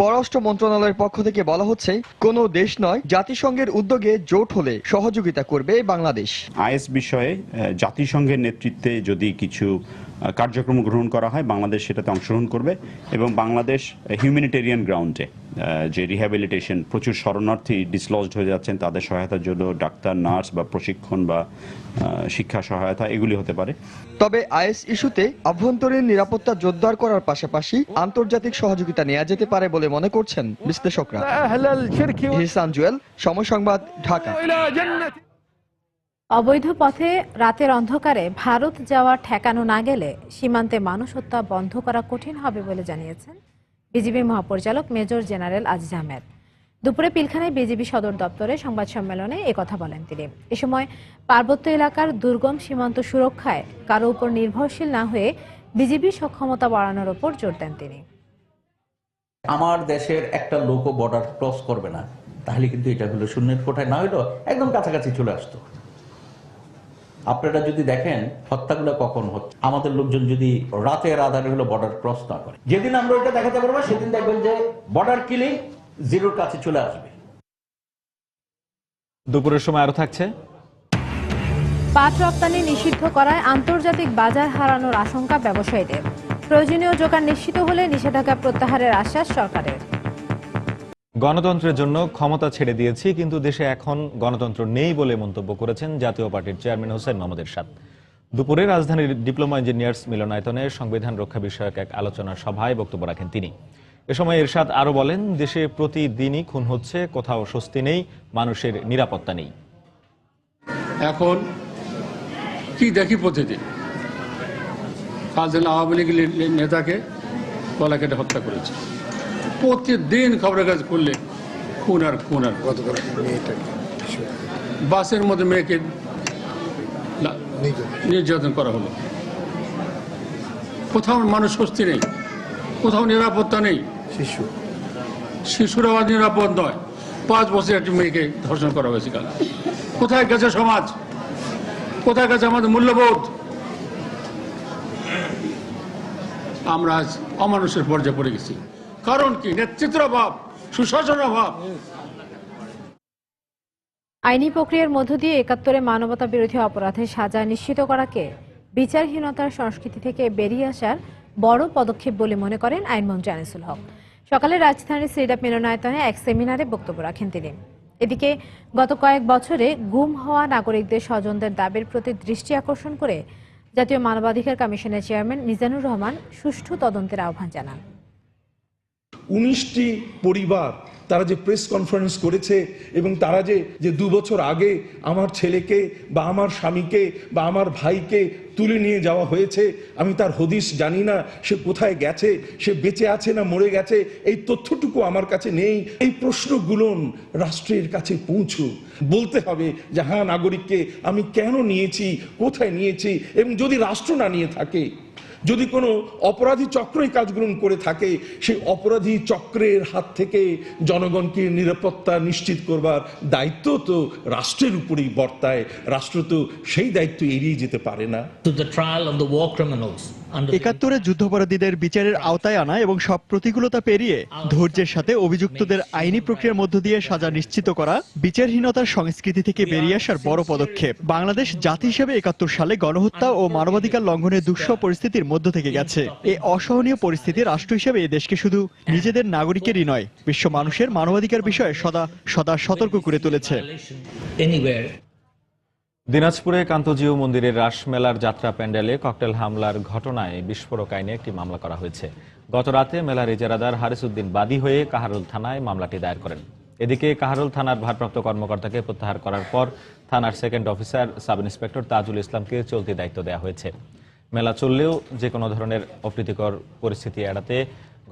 পররাষ্ট্র মন্ত্রণালয়ের পক্ষ থেকে বলা হচ্ছে কোনো দেশ নয়, জাতিসংঘের উদ্যোগে জোট হলে সহযোগিতা করবে বাংলাদেশ। আইএস বিষয়ে জাতিসংঘের নেতৃত্বে যদি কিছু কার্যক্রম গ্রহণ করা হয়, বাংলাদেশ সেটাতে অংশগ্রহণ করবে এবং বাংলাদেশ হিউম্যানিটেরিয়ান গ্রাউন্ডে যে রিহ্যাবিলিটেশন, প্রচুর শরণার্থী ডিসলজড হয়ে যাচ্ছেন, তাদের সহায়তার জন্য ডাক্তার, নার্স বা প্রশিক্ষণ বা শিক্ষা সহায়তা এগুলি হতে পারে। তবে আইএস ইস্যুতে আভ্যন্তরীণ নিরাপত্তা জোরদার করার পাশাপাশি আন্তর্জাতিক সহযোগিতা নেওয়া যেতে পারে বলে মনে করছেন বিশ্লেষকরা। হিসান জুয়েল, সময় সংবাদ, ঢাকা। অবৈধ পথে রাতের অন্ধকারে ভারত যাওয়া ঠেকানো না গেলে সীমান্তে মানুষ হত্যা বন্ধ করা কঠিন হবে বলে জানিয়েছেন বিজিবি মহাপরিচালক মেজর জেনারেল আজিজ আহমেদ। দুপুরে পিলখানায় বিজিবি সদর দপ্তরে সংবাদ সম্মেলনে একথা বলেন তিনি। এ সময় পার্বত্য এলাকার দুর্গম সীমান্ত সুরক্ষায় কারো উপর নির্ভরশীল না হয়ে বিজিবি সক্ষমতা বাড়ানোর উপর জোর দেন তিনি। আমার দেশের একটা লোকও বর্ডার ক্রস করবে না, তাহলে কিন্তু এটা হলো শূন্যের কোঠায় না হইলো একদম কাছাকাছি চলে আসতো। আপনারা যদি দেখেন হত্যাগুলো কখন হচ্ছে, আমাদের লোকজন যদি রাতের আধারে হলো বর্ডার ক্রস না করে, যেদিন আমরা ওইটা দেখাতে পারবো সেদিন দেখবেন যে বর্ডার কিলিং জিরোর কাছে চলে আসবে। দুপুরের সময় আরো থাকছে, পাট রপ্তানি নিষিদ্ধ করায় আন্তর্জাতিক বাজার হারানোর আশঙ্কা ব্যবসায়ীদের। প্রয়োজনীয় যোগান নিশ্চিত হলে নিষেধাজ্ঞা প্রত্যাহারের আশ্বাস সরকারের। গণতন্ত্রের জন্য ক্ষমতা ছেড়ে দিয়েছি, কিন্তু দেশে এখন গণতন্ত্র নেই বলে মন্তব্য করেছেন জাতীয় পার্টির চেয়ারম্যান হোসেন মোহাম্মদ এরশাদ। দুপুরে রাজধানীর ডিপ্লোমা ইঞ্জিনিয়ার্স মিলনায়তনে সংবিধান রক্ষা বিষয়ক এক আলোচনা সভায় বক্তব্য রাখেন তিনি। এ সময় এরশাদ আরো বলেন, দেশে প্রতিদিনই খুন হচ্ছে, কোথাও স্বস্তি নেই, মানুষের নিরাপত্তা নেই। এখন কি দেখি প্রতিদিন, কাল যেন আওয়ামী লীগের নেতাকে গলা কেটে হত্যা করেছে, প্রতিদিন খবরের কাজ করলে খুন আর খুন আর বাসের মধ্যে মেয়েকে নির্যাতন করা হলো, কোথাও মানুষ স্বস্তি নেই, কোথাও নিরাপত্তা নেই। শিশুরাও নিরাপদ নয়, 5 বছরের একটি মেয়েকে ধর্ষণ করা হয়েছে কাল। কোথায় গেছে সমাজ, কোথায় গেছে আমাদের মূল্যবোধ? আমরা আজ অমানুষের পর্যায়ে পড়ে গেছি। কারণ কি? নেতৃত্বের অভাব, সুশাসনের অভাব। আইনি প্রক্রিয়ার মধ্য দিয়ে 71-এ মানবতা বিরোধী অপরাধের সাজা নিশ্চিত করাকে বিচারহীনতার সংস্কৃতি থেকে বেরিয়ে আসার বড় পদক্ষেপ বলে মনে করেন আইনমন্ত্রী আনিসুল হক। সকালে রাজধানীর সিডাপ মিলনায়তনে এক সেমিনারে বক্তব্য রাখেন তিনি। এদিকে গত কয়েক বছরে গুম হওয়া নাগরিকদের স্বজনদের দাবির প্রতি দৃষ্টি আকর্ষণ করে জাতীয় মানবাধিকার কমিশনের চেয়ারম্যান মিজানুর রহমান সুষ্ঠু তদন্তের আহ্বান জানান। 19টি পরিবার তারা যে প্রেস কনফারেন্স করেছে এবং তারা যে 2 বছর আগে আমার ছেলেকে বা আমার স্বামীকে বা আমার ভাইকে তুলে নিয়ে যাওয়া হয়েছে, আমি তার হদিশ জানি না, সে কোথায় গেছে, সে বেঁচে আছে না মরে গেছে, এই তথ্যটুকু আমার কাছে নেই। এই প্রশ্নগুলো রাষ্ট্রের কাছে পৌঁছুক। বলতে হবে যে হ্যাঁ, নাগরিককে আমি কেন নিয়েছি, কোথায় নিয়েছি, এবং যদি রাষ্ট্র না নিয়ে থাকে, যদি কোনো অপরাধী চক্র এই কাজগুলো করে থাকে, সেই অপরাধী চক্রের হাত থেকে জনগণকে নিরাপত্তা নিশ্চিত করবার দায়িত্ব তো রাষ্ট্রের উপরেই বর্তায়। রাষ্ট্র তো সেই দায়িত্ব এড়িয়ে যেতে পারে না। 71-এ যুদ্ধাপরাধীদের বিচারের আওতায় আনা এবং সব প্রতিকূলতা পেরিয়ে ধৈর্যের সাথে অভিযুক্তদের আইনি প্রক্রিয়ার মধ্য দিয়ে সাজা নিশ্চিত করা বিচারহীনতার সংস্কৃতি থেকে বেরিয়ে আসার বড় পদক্ষেপ। বাংলাদেশ জাতি হিসেবে 71 সালে গণহত্যা ও মানবাধিকার লঙ্ঘনের দুঃসহ পরিস্থিতির মধ্য থেকে গেছে। এই অসহনীয় পরিস্থিতি রাষ্ট্র হিসেবে এই দেশকে শুধু নিজেদের নাগরিকেরই নয়, বিশ্ব মানুষের মানবাধিকার বিষয়ে সদা সতর্ক করে তুলেছে। দিনাজপুরে কান্তজিউ মন্দিরের রাসমেলার যাত্রা প্যান্ডেলে ককটেল হামলার ঘটনায় বিস্ফোরক আইনে একটি মামলা করা হয়েছে। গত রাতে মেলার ইজারাদার হারিস উদ্দিন বাদী হয়ে কাহারুল থানায় মামলাটি দায়ের করেন। এদিকে কাহারোল থানার ভারপ্রাপ্ত কর্মকর্তাকে প্রত্যাহার করার পর থানার second officer sub inspector Tajul ইসলামকে চলতি দায়িত্ব দেওয়া হয়েছে। মেলা চললেও যে কোনো ধরনের অপ্রীতিকর পরিস্থিতি এড়াতে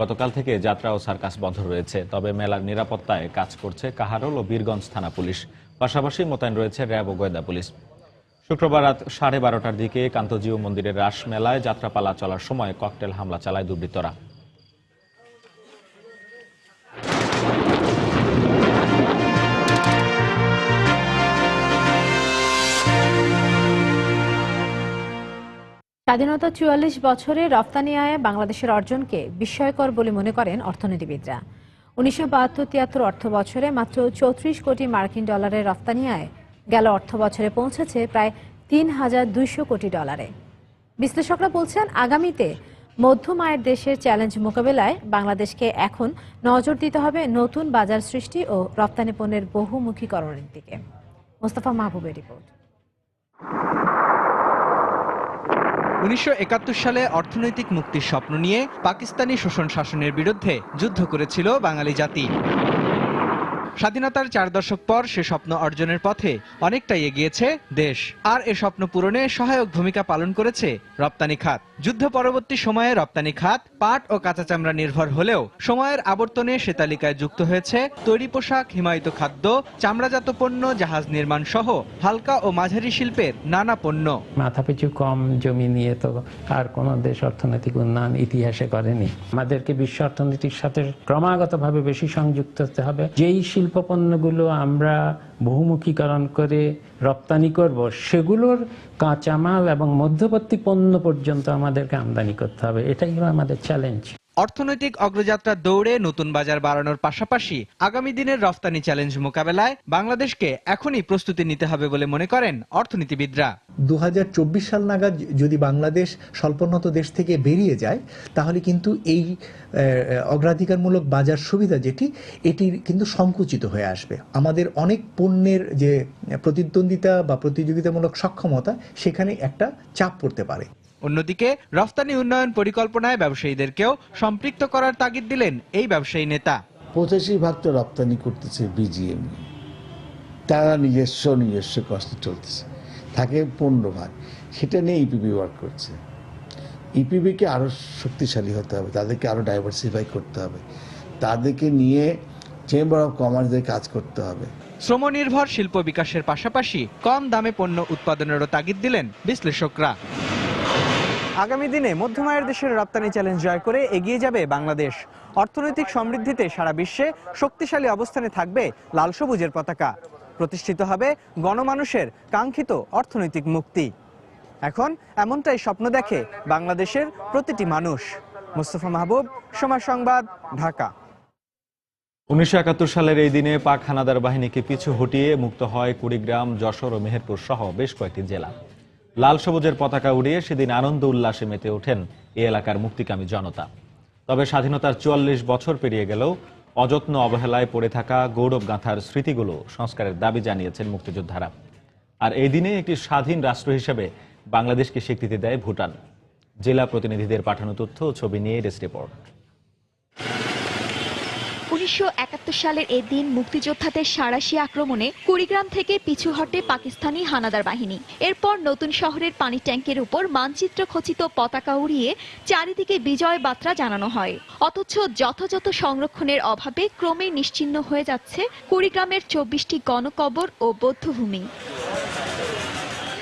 গতকাল থেকে যাত্রা ও সার্কাস বন্ধ রয়েছে। তবে মেলার নিরাপত্তায় কাজ করছে কাহারোল ও বীরগঞ্জ থানা পুলিশ, পাশাপাশি মোতায়েন রয়েছে র্যাব ও গোয়েন্দা পুলিশ। শুক্রবার রাত 12:30টার দিকে কান্তজিউ মন্দিরের রাস মেলায় যাত্রাপালা চলার সময় ককটেল হামলা চালায় দুর্বৃত্তরা। স্বাধীনতা ৪৪ বছরে রপ্তানি আয়ে বাংলাদেশের অর্জনকে বিস্ময়কর বলে মনে করেন অর্থনীতিবিদরা। ১৯৭২-৭৩ অর্থ বছরে মাত্র ৩৪ কোটি মার্কিন ডলারের রপ্তানি আয় গেল অর্থ বছরে পৌঁছেছে প্রায় ৩,২০০ কোটি ডলারে। বিশ্লেষকরা বলছেন, আগামীতে মধ্যম আয়ের দেশের চ্যালেঞ্জ মোকাবেলায় বাংলাদেশকে এখন নজর দিতে হবে নতুন বাজার সৃষ্টি ও রপ্তানি পণ্যের বহুমুখীকরণের দিকে। মোস্তফা মাহবুবের রিপোর্ট। ১৯৭১ সালে অর্থনৈতিক মুক্তির স্বপ্ন নিয়ে পাকিস্তানি শোষণ শাসনের বিরুদ্ধে যুদ্ধ করেছিল বাঙালি জাতি। স্বাধীনতার ৪ দশক পর সে স্বপ্ন অর্জনের পথে অনেকটাই এগিয়েছে দেশ। আর এ স্বপ্ন পূরণে সহায়ক ভূমিকা পালন করেছে রপ্তানি খাত। যুদ্ধ পরবর্তী সময়ে রপ্তানি খাত পাট ও কাঁচা চামড়া নির্ভর হলেও সময়ের আবর্তনে সে তালিকায় যুক্ত হয়েছে তৈরি পোশাক, হিমায়িত খাদ্য, চামড়াজাত পণ্য, জাহাজ নির্মাণ সহ হালকা ও মাঝারি শিল্পের নানা পণ্য। মাথাপিছু কম জমি নিয়ে তো আর কোনো দেশ অর্থনৈতিক উন্নয়ন ইতিহাসে করেনি। আমাদেরকে বিশ্ব অর্থনীতির সাথে ক্রমাগতভাবে বেশি সংযুক্ত হতে হবে। যেই শিল্প পণ্যগুলো আমরা বহুমুখীকরণ করে রপ্তানি করব, সেগুলোর কাঁচামাল এবং মধ্যবর্তী পণ্য পর্যন্ত আমাদেরকে আমদানি করতে হবে। এটাই হলো আমাদের চ্যালেঞ্জ। অর্থনৈতিক অগ্রযাত্রার দৌড়ে নতুন বাজার বাড়ানোর পাশাপাশি আগামী দিনের রফতানি চ্যালেঞ্জ মোকাবেলায় বাংলাদেশকে এখনই প্রস্তুতি নিতে হবে বলে মনে করেন অর্থনীতিবিদরা। ২০২৪ সাল নাগাদ যদি বাংলাদেশ স্বল্পোন্নত দেশ থেকে বেরিয়ে যায়, তাহলে কিন্তু এই অগ্রাধিকারমূলক বাজার সুবিধা এটি কিন্তু সংকুচিত হয়ে আসবে। আমাদের অনেক পণ্যের যে প্রতিদ্বন্দ্বিতা বা প্রতিযোগিতামূলক সক্ষমতা, সেখানে একটা চাপ পড়তে পারে। অন্যদিকে রফতানি উন্নয়ন পরিকল্পনায় ব্যবসায়ীদেরকেও সম্পৃক্ত করার তাগিদ দিলেন এই ব্যবসায়ী নেতা। ৮৫% তো রপ্তানি করতেছে বিজিএমই, তারা নিজস্ব কষ্টে চলতেছে, থাকে 15%, সেটা নিয়ে ইপিবি ওয়ার্ক করছে। ইপিবিকে আরও শক্তিশালী হতে হবে, তাদেরকে আরও ডাইভার্সিফাই করতে হবে, তাদেরকে নিয়ে চেম্বার অফ কমার্সের কাজ করতে হবে। শ্রমনির্ভর শিল্প বিকাশের পাশাপাশি কম দামে পণ্য উৎপাদনেরও তাগিদ দিলেন বিশ্লেষকরা। আগামী দিনে মধ্যম আয়ের দেশের রপ্তানি চ্যালেঞ্জ জয় করে এগিয়ে যাবে বাংলাদেশ। অর্থনৈতিক সমৃদ্ধিতে সারা বিশ্বে শক্তিশালী অবস্থানে থাকবে লাল সবুজের পতাকা। প্রতিষ্ঠিত হবে গণমানুষের কাঙ্ক্ষিত অর্থনৈতিক মুক্তি। এখন এমনটাই স্বপ্ন দেখে বাংলাদেশের প্রতিটি মানুষ। মোস্তফা মাহবুব, সময় সংবাদ, ঢাকা। ১৯৭১ সালের এই দিনে পাক হানাদার বাহিনীকে পিছু হটিয়ে মুক্ত হয় কুড়িগ্রাম, যশোর ও মেহেরপুর সহ বেশ কয়েকটি জেলা। লাল সবুজের পতাকা উড়িয়ে সেদিন আনন্দ উল্লাসে মেতে ওঠেন এ এলাকার মুক্তিকামী জনতা। তবে স্বাধীনতার ৪৪ বছর পেরিয়ে গেলেও অযত্ন অবহেলায় পড়ে থাকা গৌরবগাঁথার স্মৃতিগুলো সংস্কারের দাবি জানিয়েছেন মুক্তিযোদ্ধারা। আর এই দিনে একটি স্বাধীন রাষ্ট্র হিসেবে বাংলাদেশকে স্বীকৃতি দেয় ভুটান। জেলা প্রতিনিধিদের পাঠানো তথ্য ও ছবি নিয়ে ডেস্ক রিপোর্ট। ১৯৭১ সালের এই দিন মুক্তিযোদ্ধাদের সাঁড়াশি আক্রমণে কুড়িগ্রাম থেকে পিছু হটে পাকিস্তানি হানাদার বাহিনী। এরপর নতুন শহরের পানি ট্যাঙ্কের উপর মানচিত্র খচিত পতাকা উড়িয়ে চারিদিকে বিজয় বার্তা জানানো হয়। অথচ যথাযথ সংরক্ষণের অভাবে ক্রমেই নিশ্চিহ্ন হয়ে যাচ্ছে কুড়িগ্রামের ২৪টি গণকবর ও বৌদ্ধভূমি।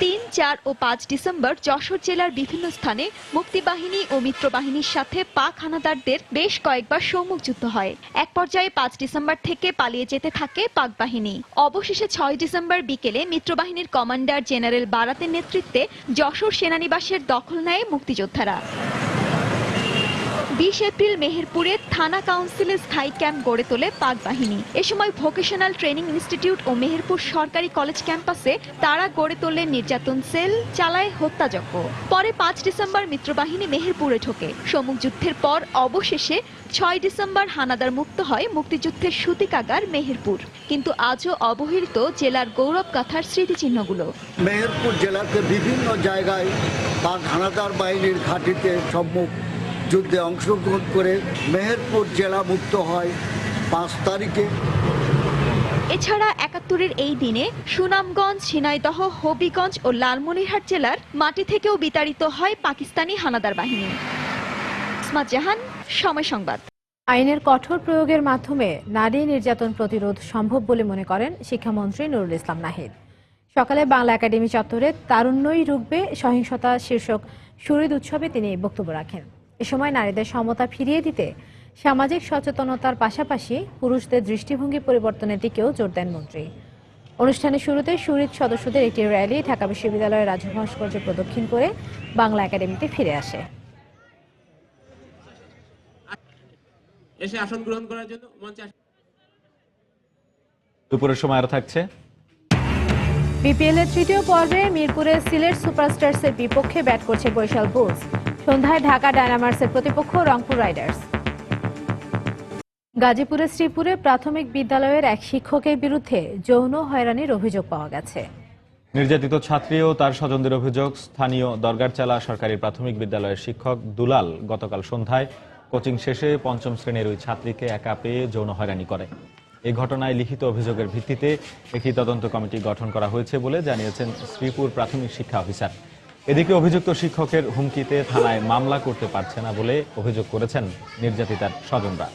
৩, ৪ ও ৫ ডিসেম্বর যশোর জেলার বিভিন্ন স্থানে মুক্তিবাহিনী ও মিত্রবাহিনীর সাথে পাক হানাদারদের বেশ কয়েকবার সম্মুখ যুদ্ধ হয়। এক পর্যায়ে ৫ ডিসেম্বর থেকে পালিয়ে যেতে থাকে পাক বাহিনী। অবশেষে ৬ ডিসেম্বর বিকেলে মিত্রবাহিনীর কমান্ডার জেনারেল বারাতের নেতৃত্বে যশোর সেনানিবাসের দখল নেয় মুক্তিযোদ্ধারা। ২০ এপ্রিল মেহেরপুরে থানা কাউন্সিলে স্থায়ী ক্যাম্প গড়ে তোলে পাক বাহিনী। এ সময় ভোকেশনাল ট্রেনিং ইনস্টিটিউট ও মেহেরপুর সরকারি কলেজ ক্যাম্পাসে তারা গড়ে তোলে নির্যাতন সেল, চালায় হত্যাযজ্ঞ। পরে ৫ ডিসেম্বর মিত্রবাহিনী মেহেরপুরে ঢোকে। সম্মুখ যুদ্ধের পর অবশেষে ৬ ডিসেম্বর হানাদার মুক্ত হয় মুক্তিযুদ্ধের সূতিকাগার মেহেরপুর। কিন্তু আজও অবহেলিত জেলার গৌরব গাথার স্মৃতিচিহ্নগুলো। মেহেরপুর জেলাতে বিভিন্ন জায়গায় পাক হানাদার বাহিনীর ঘাঁটিতে সম্মুখ যুদ্ধে অংশগ্রহণ করে মেহেরপুর জেলা মুক্ত হয় ৫ তারিখে এছাড়া ৭১-এর এই দিনে সুনামগঞ্জ, ঝিনাইদহ, হবিগঞ্জ ও লালমনিরহাট জেলার মাটি থেকেও বিতাড়িত হয় পাকিস্তানি হানাদার বাহিনী। ইসমাত জাহান, সময় সংবাদ। আইনের কঠোর প্রয়োগের মাধ্যমে নারী নির্যাতন প্রতিরোধ সম্ভব বলে মনে করেন শিক্ষামন্ত্রী নুরুল ইসলাম নাহিদ। সকালে বাংলা একাডেমি চত্বরে তারুণ্যই রুখবে সহিংসতা শীর্ষক শহীদ উৎসবে তিনি বক্তব্য রাখেন। এ সময় নারীদের সমতা ফিরিয়ে দিতে সামাজিক সচেতনতার পাশাপাশি পুরুষদের দৃষ্টিভঙ্গি পরিবর্তনের দিকেও জোর দেন মন্ত্রী। অনুষ্ঠানের শুরুতে শহীদ সদস্যদের একটি র্যালি ঢাকা বিশ্ববিদ্যালয়ের রাজু ভাস্কর্য প্রদক্ষিণ করে বাংলা একাডেমিতে ফিরে আসে। এসে আসন গ্রহণ করার জন্য মঞ্চে দুপুরের সময় আরো থাকছে। বিপিএল এর তৃতীয় পর্বে মিরপুরে সিলেট সুপারস্টার্সের বিপক্ষে ব্যাট করছে বরিশাল বুলস। সন্ধ্যায় ঢাকা ডায়নামার্সের প্রতিপক্ষ রংপুর রাইডার্স। গাজীপুরের শ্রীপুরে প্রাথমিক বিদ্যালয়ের এক শিক্ষকের বিরুদ্ধে যৌন হয়রানির অভিযোগ পাওয়া গেছে। নির্যাতিত ছাত্রী ও তার স্বজনদের অভিযোগ, স্থানীয় দরগারচালা সরকারি প্রাথমিক বিদ্যালয়ের শিক্ষক দুলাল গতকাল সন্ধ্যায় কোচিং শেষে পঞ্চম শ্রেণীর ওই ছাত্রীকে একা পেয়ে যৌন হয়রানি করে। এই ঘটনায় লিখিত অভিযোগের ভিত্তিতে একটি তদন্ত কমিটি গঠন করা হয়েছে বলে জানিয়েছেন শ্রীপুর প্রাথমিক শিক্ষা অফিসার। এদিকে অভিযুক্ত শিক্ষকের হুমকিতে থানায় মামলা করতে পারছে না বলে অভিযোগ করেছেন নির্যাতিতার স্বজনরা।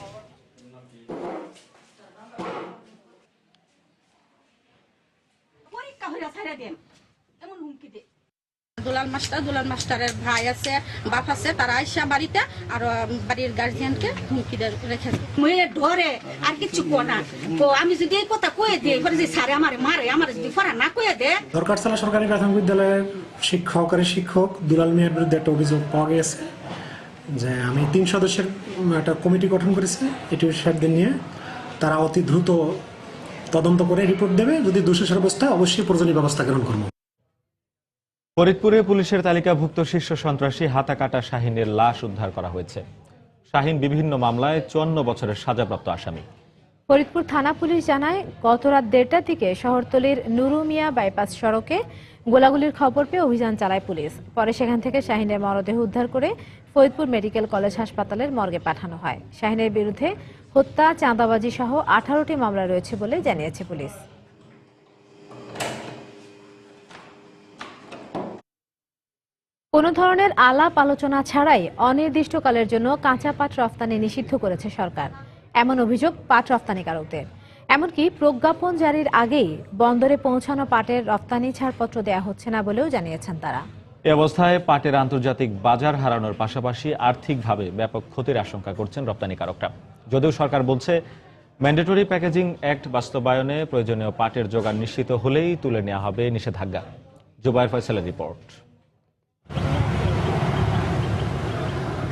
দুলাল মাস্টারের ভাই আছে, বাপ আছে, তারা আইসা বাড়িতে আর বাড়ির গার্জিয়ানকে হুমকি রেখেছে। মেয়ে ধরে আর কিছু কোনা তো আমি যদি এই কথা কয়ে দিই যে স্যার আমার মারে, আমার যদি ফরা না কয়ে দে। দরকারতলা সরকারি প্রাথমিক বিদ্যালয়ের শিক্ষক দুলাল মিয়ার বিরুদ্ধে একটা অভিযোগ পাওয়া গেছে যে আমি 3 সদস্যের একটা কমিটি গঠন করেছি এটি স্যারদের নিয়ে। তারা অতি দ্রুত তদন্ত করে রিপোর্ট দেবে, যদি দোষী সাব্যস্ত হয় অবশ্যই প্রয়োজনীয় ব্যবস্থা গ্রহণ করব। ফরিদপুরে পুলিশের তালিকাভুক্ত শীর্ষ সন্ত্রাসী হাতাকাটা শাহিনের লাশ উদ্ধার করা হয়েছে। শাহিন বিভিন্ন মামলায় 54 বছরের সাজাপ্রাপ্ত আসামি। ফরিদপুর থানা পুলিশ জানায়, গত রাত 1:30 দিকে শহরতলির নুরুমিয়া বাইপাস সড়কে গোলাগুলির খবর পেয়ে অভিযান চালায় পুলিশ। পরে সেখান থেকে শাহিনের মরদেহ উদ্ধার করে ফরিদপুর মেডিকেল কলেজ হাসপাতালের মর্গে পাঠানো হয়। শাহিনের বিরুদ্ধে হত্যা, চাঁদাবাজি সহ 18টি মামলা রয়েছে বলে জানিয়েছে পুলিশ। কোনো ধরনের আলাপ আলোচনা ছাড়াই অনির্দিষ্টকালের জন্য কাঁচা পাট রফতানি নিষিদ্ধ করেছে সরকার, এমন অভিযোগ পাট রফতানিকারকদের। এমনকি প্রজ্ঞাপন জারির আগেই বন্দরে পৌঁছানো পাটের রফতানি ছাড়পত্র দেয়া হচ্ছে না বলেও জানিয়েছেন তারা। এই অবস্থায় পাটের আন্তর্জাতিক বাজার হারানোর পাশাপাশি আর্থিকভাবে ব্যাপক ক্ষতির আশঙ্কা করছেন রপ্তানিকারকরা। যদিও সরকার বলছে, ম্যান্ডেটরি প্যাকেজিং অ্যাক্ট বাস্তবায়নে প্রয়োজনীয় পাটের জোগান নিশ্চিত হলেই তুলে নেওয়া হবে নিষেধাজ্ঞা। জুবায়ের ফয়সালের রিপোর্ট।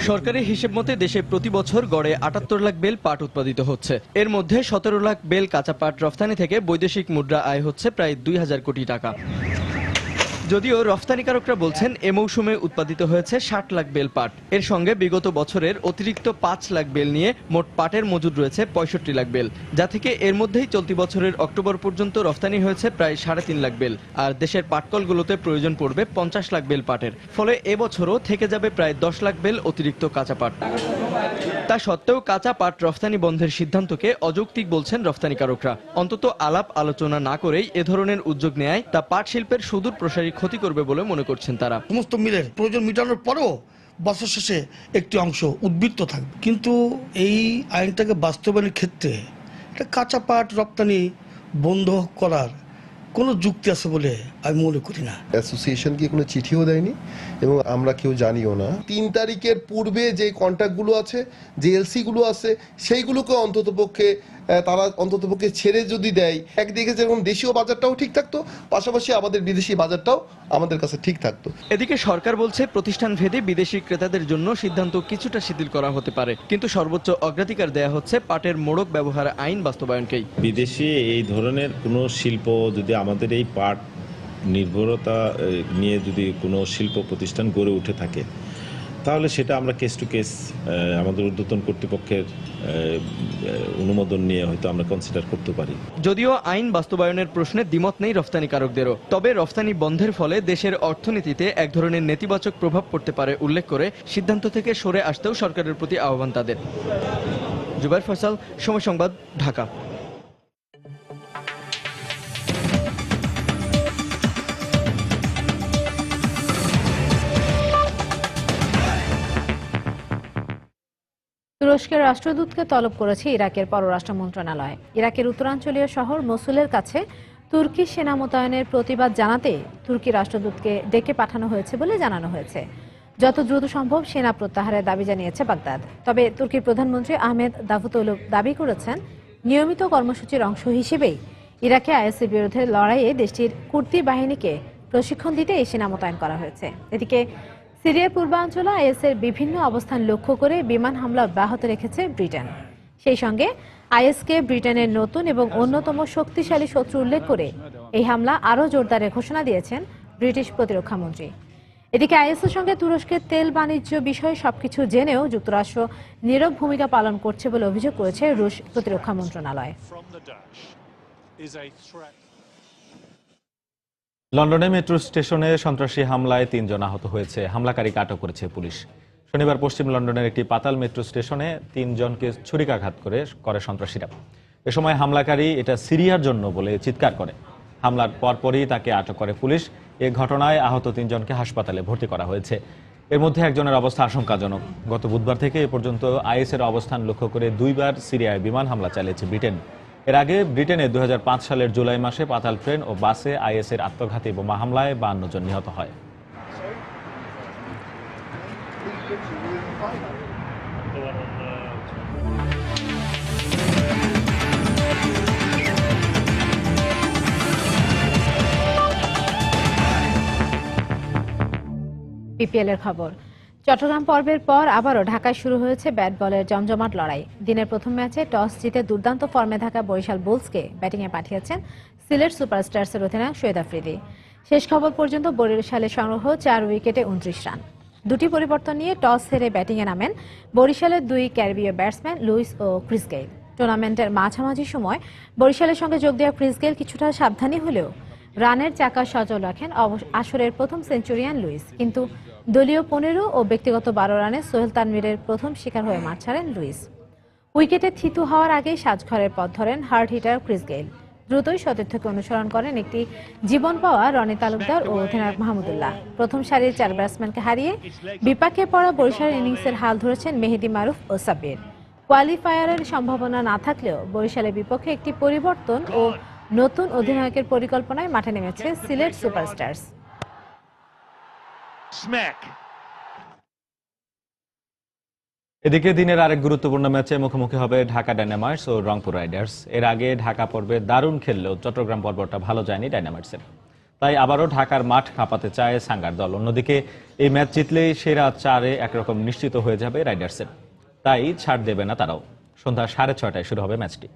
সরকারি হিসেব মতে দেশে প্রতি বছর গড়ে ৭৮ লাখ বেল পাট উৎপাদিত হচ্ছে। এর মধ্যে ১৭ লাখ বেল কাঁচা পাট রফতানি থেকে বৈদেশিক মুদ্রা আয় হচ্ছে প্রায় ২,০০০ কোটি টাকা। যদিও রফতানিকারকরা বলছেন এ মৌসুমে উৎপাদিত হয়েছে ৬০ লাখ বেল পাট। এর সঙ্গে বিগত বছরের অতিরিক্ত ৫ লাখ বেল নিয়ে মোট পাটের মজুদ রয়েছে ৬৫ লাখ বেল, যা থেকে এর মধ্যেই চলতি বছরের অক্টোবর পর্যন্ত রফতানি হয়েছে প্রায় ৩.৫ লাখ বেল। আর দেশের পাটকলগুলোতে প্রয়োজন পড়বে ৫০ লাখ বেল পাটের। ফলে এবছরও থেকে যাবে প্রায় ১০ লাখ বেল অতিরিক্ত কাঁচা পাট। তা সত্ত্বেও কাঁচা পাট রফতানি বন্ধের সিদ্ধান্তকে অযৌক্তিক বলছেন রফতানিকারকরা। অন্তত আলাপ আলোচনা না করেই এ ধরনের উদ্যোগ নেয় তা পাট শিল্পের সুদূর প্রসারী ক্ষতি করবে বলে মনে করছেন তারা। সমস্ত মিলের প্রয়োজন মেটানোর পরেও বছর শেষে একটি অংশ উদ্বৃত্ত থাকবে, কিন্তু এই আইনটাকে বাস্তবায়নের ক্ষেত্রে এটা কাঁচা পাট রপ্তানি বন্ধ করার কোনো যুক্তি আছে বলে আমি মনে করি না। অ্যাসোসিয়েশনকে কোনো চিঠিও দেয়নি এবং আমরা কেউ জানিও না। 3 তারিখের পূর্বে যে কন্ট্রাক্টগুলো আছে, যে এলসিগুলো আছে, সেইগুলোকে অন্ততপক্ষে তারা অন্ততপক্ষে ছেড়ে যদি দেয়, একদিকে যেরকম দেশীয় বাজারটাও ঠিক থাকতো, পাশাপাশি আমাদের বিদেশি বাজারটাও আমাদের কাছে ঠিক থাকতো। এদিকে সরকার বলছে প্রতিষ্ঠান ভেদে বিদেশি ক্রেতাদের জন্য সিদ্ধান্ত কিছুটা শিথিল করা হতে পারে, কিন্তু সর্বোচ্চ অগ্রাধিকার দেয়া হচ্ছে পাটের মোড়ক ব্যবহার আইন বাস্তবায়নকেই। বিদেশি এই ধরনের কোনো শিল্প যদি আমাদের এই পাট নির্ভরতা নিয়ে যদি কোনো শিল্প প্রতিষ্ঠান গড়ে উঠে থাকে, তাহলে সেটা আমরা কেস টু কেস আমাদের ঊর্ধ্বতন কর্তৃপক্ষের অনুমোদন নিয়ে হয়তো আমরা কনসিডার করতে পারি। যদিও আইন বাস্তবায়নের প্রশ্নে দ্বিমত নেই রফতানিকারকদেরও, তবে রফতানি বন্ধের ফলে দেশের অর্থনীতিতে এক ধরনের নেতিবাচক প্রভাব পড়তে পারে উল্লেখ করে সিদ্ধান্ত থেকে সরে আসতেও সরকারের প্রতি আহ্বান তাদের। জুবায়ের ফয়সাল, সময় সংবাদ, ঢাকা। তুরস্কের রাষ্ট্রদূতকে তলব করেছে ইরাকের পররাষ্ট্র মন্ত্রণালয়। ইরাকের উত্তরাঞ্চলীয় শহর মসুলের কাছে তুর্কি সেনা মোতায়েনের প্রতিবাদ জানাতে তুর্কি রাষ্ট্রদূতকে ডেকে পাঠানো হয়েছে বলে জানানো হয়েছে। যত দ্রুত সম্ভব সেনা প্রত্যাহারের দাবি জানিয়েছে বাগদাদ। তবে তুর্কির প্রধানমন্ত্রী আহমেদ দাভুতোগলু দাবি করেছেন, নিয়মিত কর্মসূচির অংশ হিসেবেই ইরাকে আইএসের বিরুদ্ধে লড়াইয়ে দেশটির কুর্দি বাহিনীকে প্রশিক্ষণ দিতে এই সেনা মোতায়েন করা হয়েছে। এদিকে সিরিয়ার পূর্বাঞ্চলে আইএসের বিভিন্ন অবস্থান লক্ষ্য করে বিমান হামলা অব্যাহত রেখেছে ব্রিটেন। সেই সঙ্গে আইএসকে ব্রিটেনের নতুন এবং অন্যতম শক্তিশালী শত্রু উল্লেখ করে এই হামলা আরও জোরদারের ঘোষণা দিয়েছেন ব্রিটিশ প্রতিরক্ষা মন্ত্রী। এদিকে আইএসের সঙ্গে তুরস্কের তেল বাণিজ্য বিষয়ে সবকিছু জেনেও যুক্তরাষ্ট্র নীরব ভূমিকা পালন করছে বলে অভিযোগ করেছে রুশ প্রতিরক্ষা মন্ত্রণালয়। লন্ডনে মেট্রো স্টেশনে সন্ত্রাসী হামলায় 3 জন আহত হয়েছে। হামলাকারীকে আটক করেছে পুলিশ। শনিবার পশ্চিম লন্ডনের একটি পাতাল মেট্রো স্টেশনে 3 জনকে ছুরিকাঘাত করে সন্ত্রাসীরা। এ সময় হামলাকারী এটা সিরিয়ার জন্য বলে চিৎকার করে। হামলার পরপরই তাকে আটক করে পুলিশ। এ ঘটনায় আহত 3 জনকে হাসপাতালে ভর্তি করা হয়েছে। এর মধ্যে একজনের অবস্থা আশঙ্কাজনক। গত বুধবার থেকে এ পর্যন্ত আইএসের অবস্থান লক্ষ্য করে 2 বার সিরিয়ায় বিমান হামলা চালিয়েছে ব্রিটেন। এর আগে ব্রিটেনে 2005 সালের জুলাই মাসে পাতাল ট্রেন ও বাসে আইএসের আত্মঘাতী বোমা হামলায় 52 জন নিহত হয়। বিপিএল এর খবর। চট্টগ্রাম পর্বের পর আবারও ঢাকায় শুরু হয়েছে ব্যাট বলের জমজমাট লড়াই। দিনের প্রথম ম্যাচে টস জিতে দুর্দান্ত ফর্মে থাকা বরিশাল বুলসকে ব্যাটিংয়ে পাঠিয়েছেন সিলেট সুপারস্টার্সের অধিনায়ক শহীদ আফ্রিদি। শেষ খবর পর্যন্ত বরিশালের সংগ্রহ 4 উইকেটে 29 রান। দুটি পরিবর্তন নিয়ে টস হেরে ব্যাটিংয়ে নামেন বরিশালের 2 ক্যারিবীয় ব্যাটসম্যান লুইস ও ক্রিস গেইল। টুর্নামেন্টের মাঝামাঝি সময় বরিশালের সঙ্গে যোগ দেওয়া ক্রিস গেইল কিছুটা সাবধানী হলেও রানের চাকা সচল রাখেন আসরের প্রথম সেঞ্চুরিয়ান লুইস। কিন্তু দলীয় 15 ও ব্যক্তিগত 12 রানে সোহেল তানভীরের প্রথম শিকার হয়ে মাঠ ছাড়েন লুইস। উইকেটে থিতু হওয়ার আগেই সাজঘরের পথ ধরেন হার্ড হিটার ক্রিস গেইল। দ্রুতই সতীর্থকে অনুসরণ করেন একটি জীবন পাওয়া রনি তালুকদার ও অধিনায়ক মাহমুদুল্লাহ। প্রথম সারির 4 ব্যাটসম্যানকে হারিয়ে বিপাকে পড়া বরিশালের ইনিংসের হাল ধরেছেন মেহেদী মারুফ ও সাব্বির। কোয়ালিফায়ারের সম্ভাবনা না থাকলেও বরিশালের বিপক্ষে একটি পরিবর্তন ও নতুন অধিনায়কের পরিকল্পনায় মাঠে নেমেছে সিলেট সুপারস্টার্স। এদিকে দিনের আরেক গুরুত্বপূর্ণ ম্যাচে মুখোমুখি হবে ঢাকা ডায়নামাইটস ও রংপুর রাইডার্স। এর আগে ঢাকা পর্বে দারুণ খেললেও চট্টগ্রাম পর্বটা ভালো যায়নি ডায়নামাইটসের। তাই আবারও ঢাকার মাঠ কাঁপাতে চায় সাঙ্গার দল। অন্যদিকে এই ম্যাচ জিতলেই সেরা 4-এ একরকম নিশ্চিত হয়ে যাবে রাইডার্সের। তাই ছাড় দেবে না তারাও। সন্ধ্যা 6:30টায় শুরু হবে ম্যাচটি।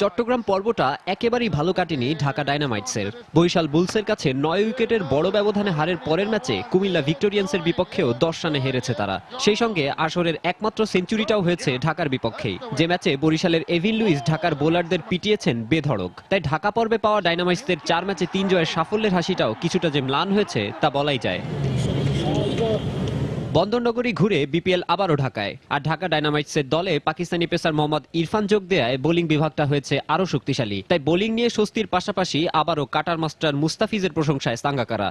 চট্টগ্রাম পর্বটা একেবারেই ভালো কাটেনি ঢাকা ডায়নামাইটসের। বরিশাল বুলসের কাছে 9 উইকেটের বড় ব্যবধানে হারের পরের ম্যাচে কুমিল্লা ভিক্টোরিয়ান্সের বিপক্ষেও 10 রানে হেরেছে তারা। সেই সঙ্গে আসরের একমাত্র সেঞ্চুরিটাও হয়েছে ঢাকার বিপক্ষেই, যে ম্যাচে বরিশালের এভিন লুইস ঢাকার বোলারদের পিটিয়েছেন বেধড়ক। তাই ঢাকা পর্বে পাওয়া ডায়নামাইটসদের 4 ম্যাচে 3 জয়ের সাফল্যের হাসিটাও কিছুটা যে ম্লান হয়েছে তা বলাই যায়। বন্দরনগরী ঘুরে বিপিএল আবারও ঢাকায়। আর ঢাকা ডায়নামাইটসের দলে পাকিস্তানি পেসার মোহাম্মদ ইরফান যোগ দেয়ায় বোলিং বিভাগটা হয়েছে আরো শক্তিশালী। তাই বোলিং নিয়ে স্বস্তির পাশাপাশি আবারও কাটার মাস্টার মুস্তাফিজের প্রশংসায় সাঙ্গাকারা।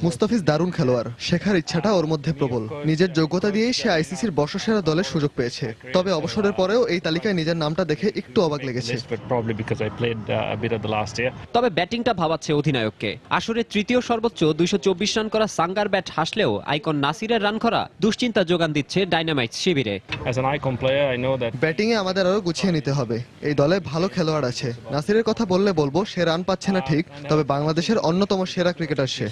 মুস্তাফিজ দারুণ খেলোয়াড়, শেখার ইচ্ছাটা ওর মধ্যে প্রবল। নিজের যোগ্যতা দিয়েই সে আইসিসির বর্ষসেরা দলের সুযোগ পেয়েছে। তবে অবসরের পরেও এই তালিকায় নিজের নামটা দেখে একটু অবাক লেগেছে। তবে ব্যাটিংটা ভাবাচ্ছে অধিনায়ককে। আসরে তৃতীয় সর্বোচ্চ 224 রান করা সাঙ্গার ব্যাট হাসলেও আইকন নাসিরের রান করা দুশ্চিন্তা যোগান দিচ্ছে ডায়নামাইটস শিবিরে। ব্যাটিং এ আমাদের আরো গুছিয়ে নিতে হবে। এই দলে ভালো খেলোয়াড় আছে। নাসিরের কথা বলবো সে রান পাচ্ছে না ঠিক, তবে বাংলাদেশের অন্যতম সেরা ক্রিকেটার সে।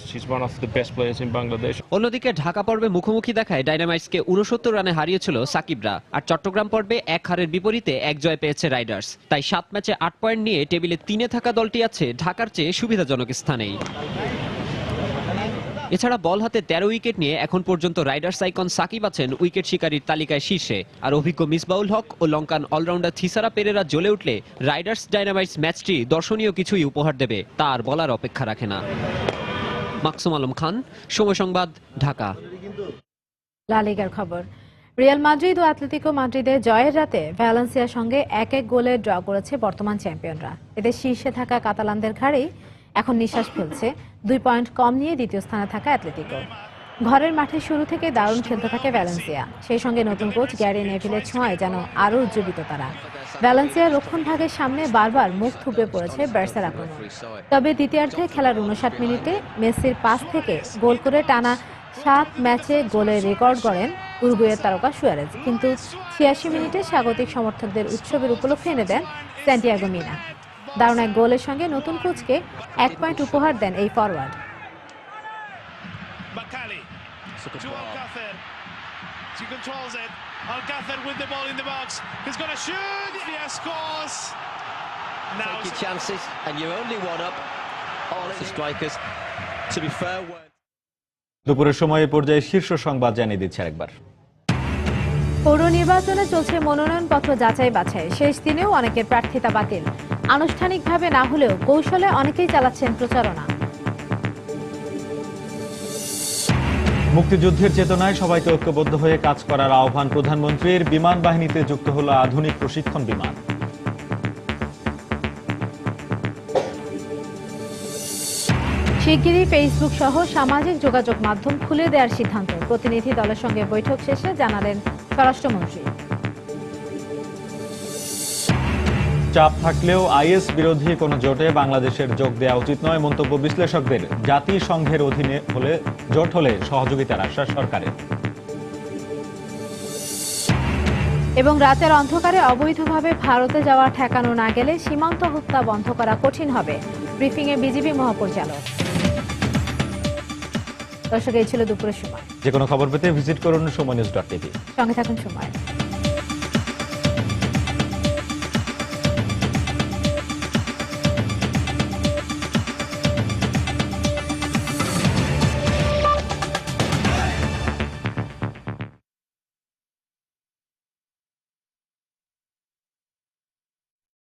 অন্যদিকে ঢাকা পর্বে মুখোমুখি দেখায় ডায়নামাইটসকে 69 রানে হারিয়েছিল সাকিবরা। আর চট্টগ্রাম পর্বে 1 হারের বিপরীতে 1 জয় পেয়েছে রাইডার্স। তাই 7 ম্যাচে 8 পয়েন্ট নিয়ে টেবিলে 3-এ থাকা দলটি আছে ঢাকার চেয়ে সুবিধাজনক স্থানেই। এছাড়া বল হাতে 13 উইকেট নিয়ে এখন পর্যন্ত রাইডার্স আইকন সাকিব আছেন উইকেট শিকারীর তালিকায় শীর্ষে। আর অভিজ্ঞ মিসবাউল হক ও লঙ্কান অলরাউন্ডার থিসারা পেরেরা জ্বলে উঠলে রাইডার্স ডায়নামাইটস ম্যাচটি দর্শনীয় কিছুই উপহার দেবে, তার বলার অপেক্ষা রাখে না। মাকসুম আলম খান, সময় সংবাদ, ঢাকা। লা লিগার খবর। রিয়াল মাদ্রিদ ও অ্যাটলেটিকো মাদ্রিদের জয়ের রাতে ভ্যালেন্সিয়ার সঙ্গে 1-1 গোলে ড্র করেছে বর্তমান চ্যাম্পিয়নরা। এদের শীর্ষে থাকা কাতালানদের ঘাড়েই এখন নিঃশ্বাস ফেলছে 2 পয়েন্ট কম নিয়ে দ্বিতীয় স্থানে থাকা অ্যাটলেটিকো। ঘরের মাঠে শুরু থেকে দারুণ খেলতে থাকে ভ্যালেন্সিয়া। সেই সঙ্গে নতুন কোচ গ্যারি নেভিলের ছোঁয়ায় যেন আরও উজ্জীবিত তারা। ভ্যালেন্সিয়ার রক্ষণভাগের সামনে বারবার মুখ থুবড়ে পড়েছে বার্সার আক্রমণ। তবে দ্বিতীয়ার্ধে খেলার 59 মিনিটে মেসির পাস থেকে গোল করে টানা 7 ম্যাচে গোলের রেকর্ড গড়েন উরুগুয়ের তারকা সুয়ারেজ। কিন্তু 86 মিনিটে স্বাগতিক সমর্থকদের উৎসবের উপলক্ষে এনে দেন স্যান্টিয়াগো মিনা। দারুণ এক গোলের সঙ্গে নতুন কোচকে 1 পয়েন্ট উপহার দেন এই ফরওয়ার্ড। দুপুরের সময় পর্যায়ে শীর্ষ সংবাদ জানিয়ে দিচ্ছে একবার। পৌর নির্বাচনে চলছে মনোনয়নপত্র যাচাই বাছাই। শেষ দিনেও অনেকের প্রার্থিতা বাতিল। আনুষ্ঠানিকভাবে না হলেও কৌশলে অনেকেই চালাচ্ছেন প্রচারণা। মুক্তিযুদ্ধের চেতনায় সবাইকে ঐক্যবদ্ধ হয়ে কাজ করার আহ্বান প্রধানমন্ত্রীর। বিমান বাহিনীতে যুক্ত হলো আধুনিক প্রশিক্ষণ বিমান। শিগগিরই ফেসবুক সহ সামাজিক যোগাযোগ মাধ্যম খুলে দেওয়ার সিদ্ধান্ত। প্রতিনিধি দলের সঙ্গে বৈঠক শেষে জানালেন স্বরাষ্ট্রমন্ত্রী। চাপ থাকলেও আইএস বিরোধী কোনো জোটে বাংলাদেশের যোগ দেওয়া উচিত নয় মন্তব্য বিশ্লেষকদের। জাতিসংঘের অধীনে জোট হলে সহযোগিতার আশ্বাস সরকারের। এবং রাতের অন্ধকারে অবৈধভাবে ভারতে যাওয়া ঠেকানো না গেলে সীমান্ত হত্যা বন্ধ করা কঠিন হবে, ব্রিফিংয়ে বিজিবি মহাপরিচালক। দর্শক, এই ছিল দুপুরের সময়। যে কোনো খবর পেতে ভিজিট করুন সময়নিউজ.tv। সঙ্গে থাকুন সময়।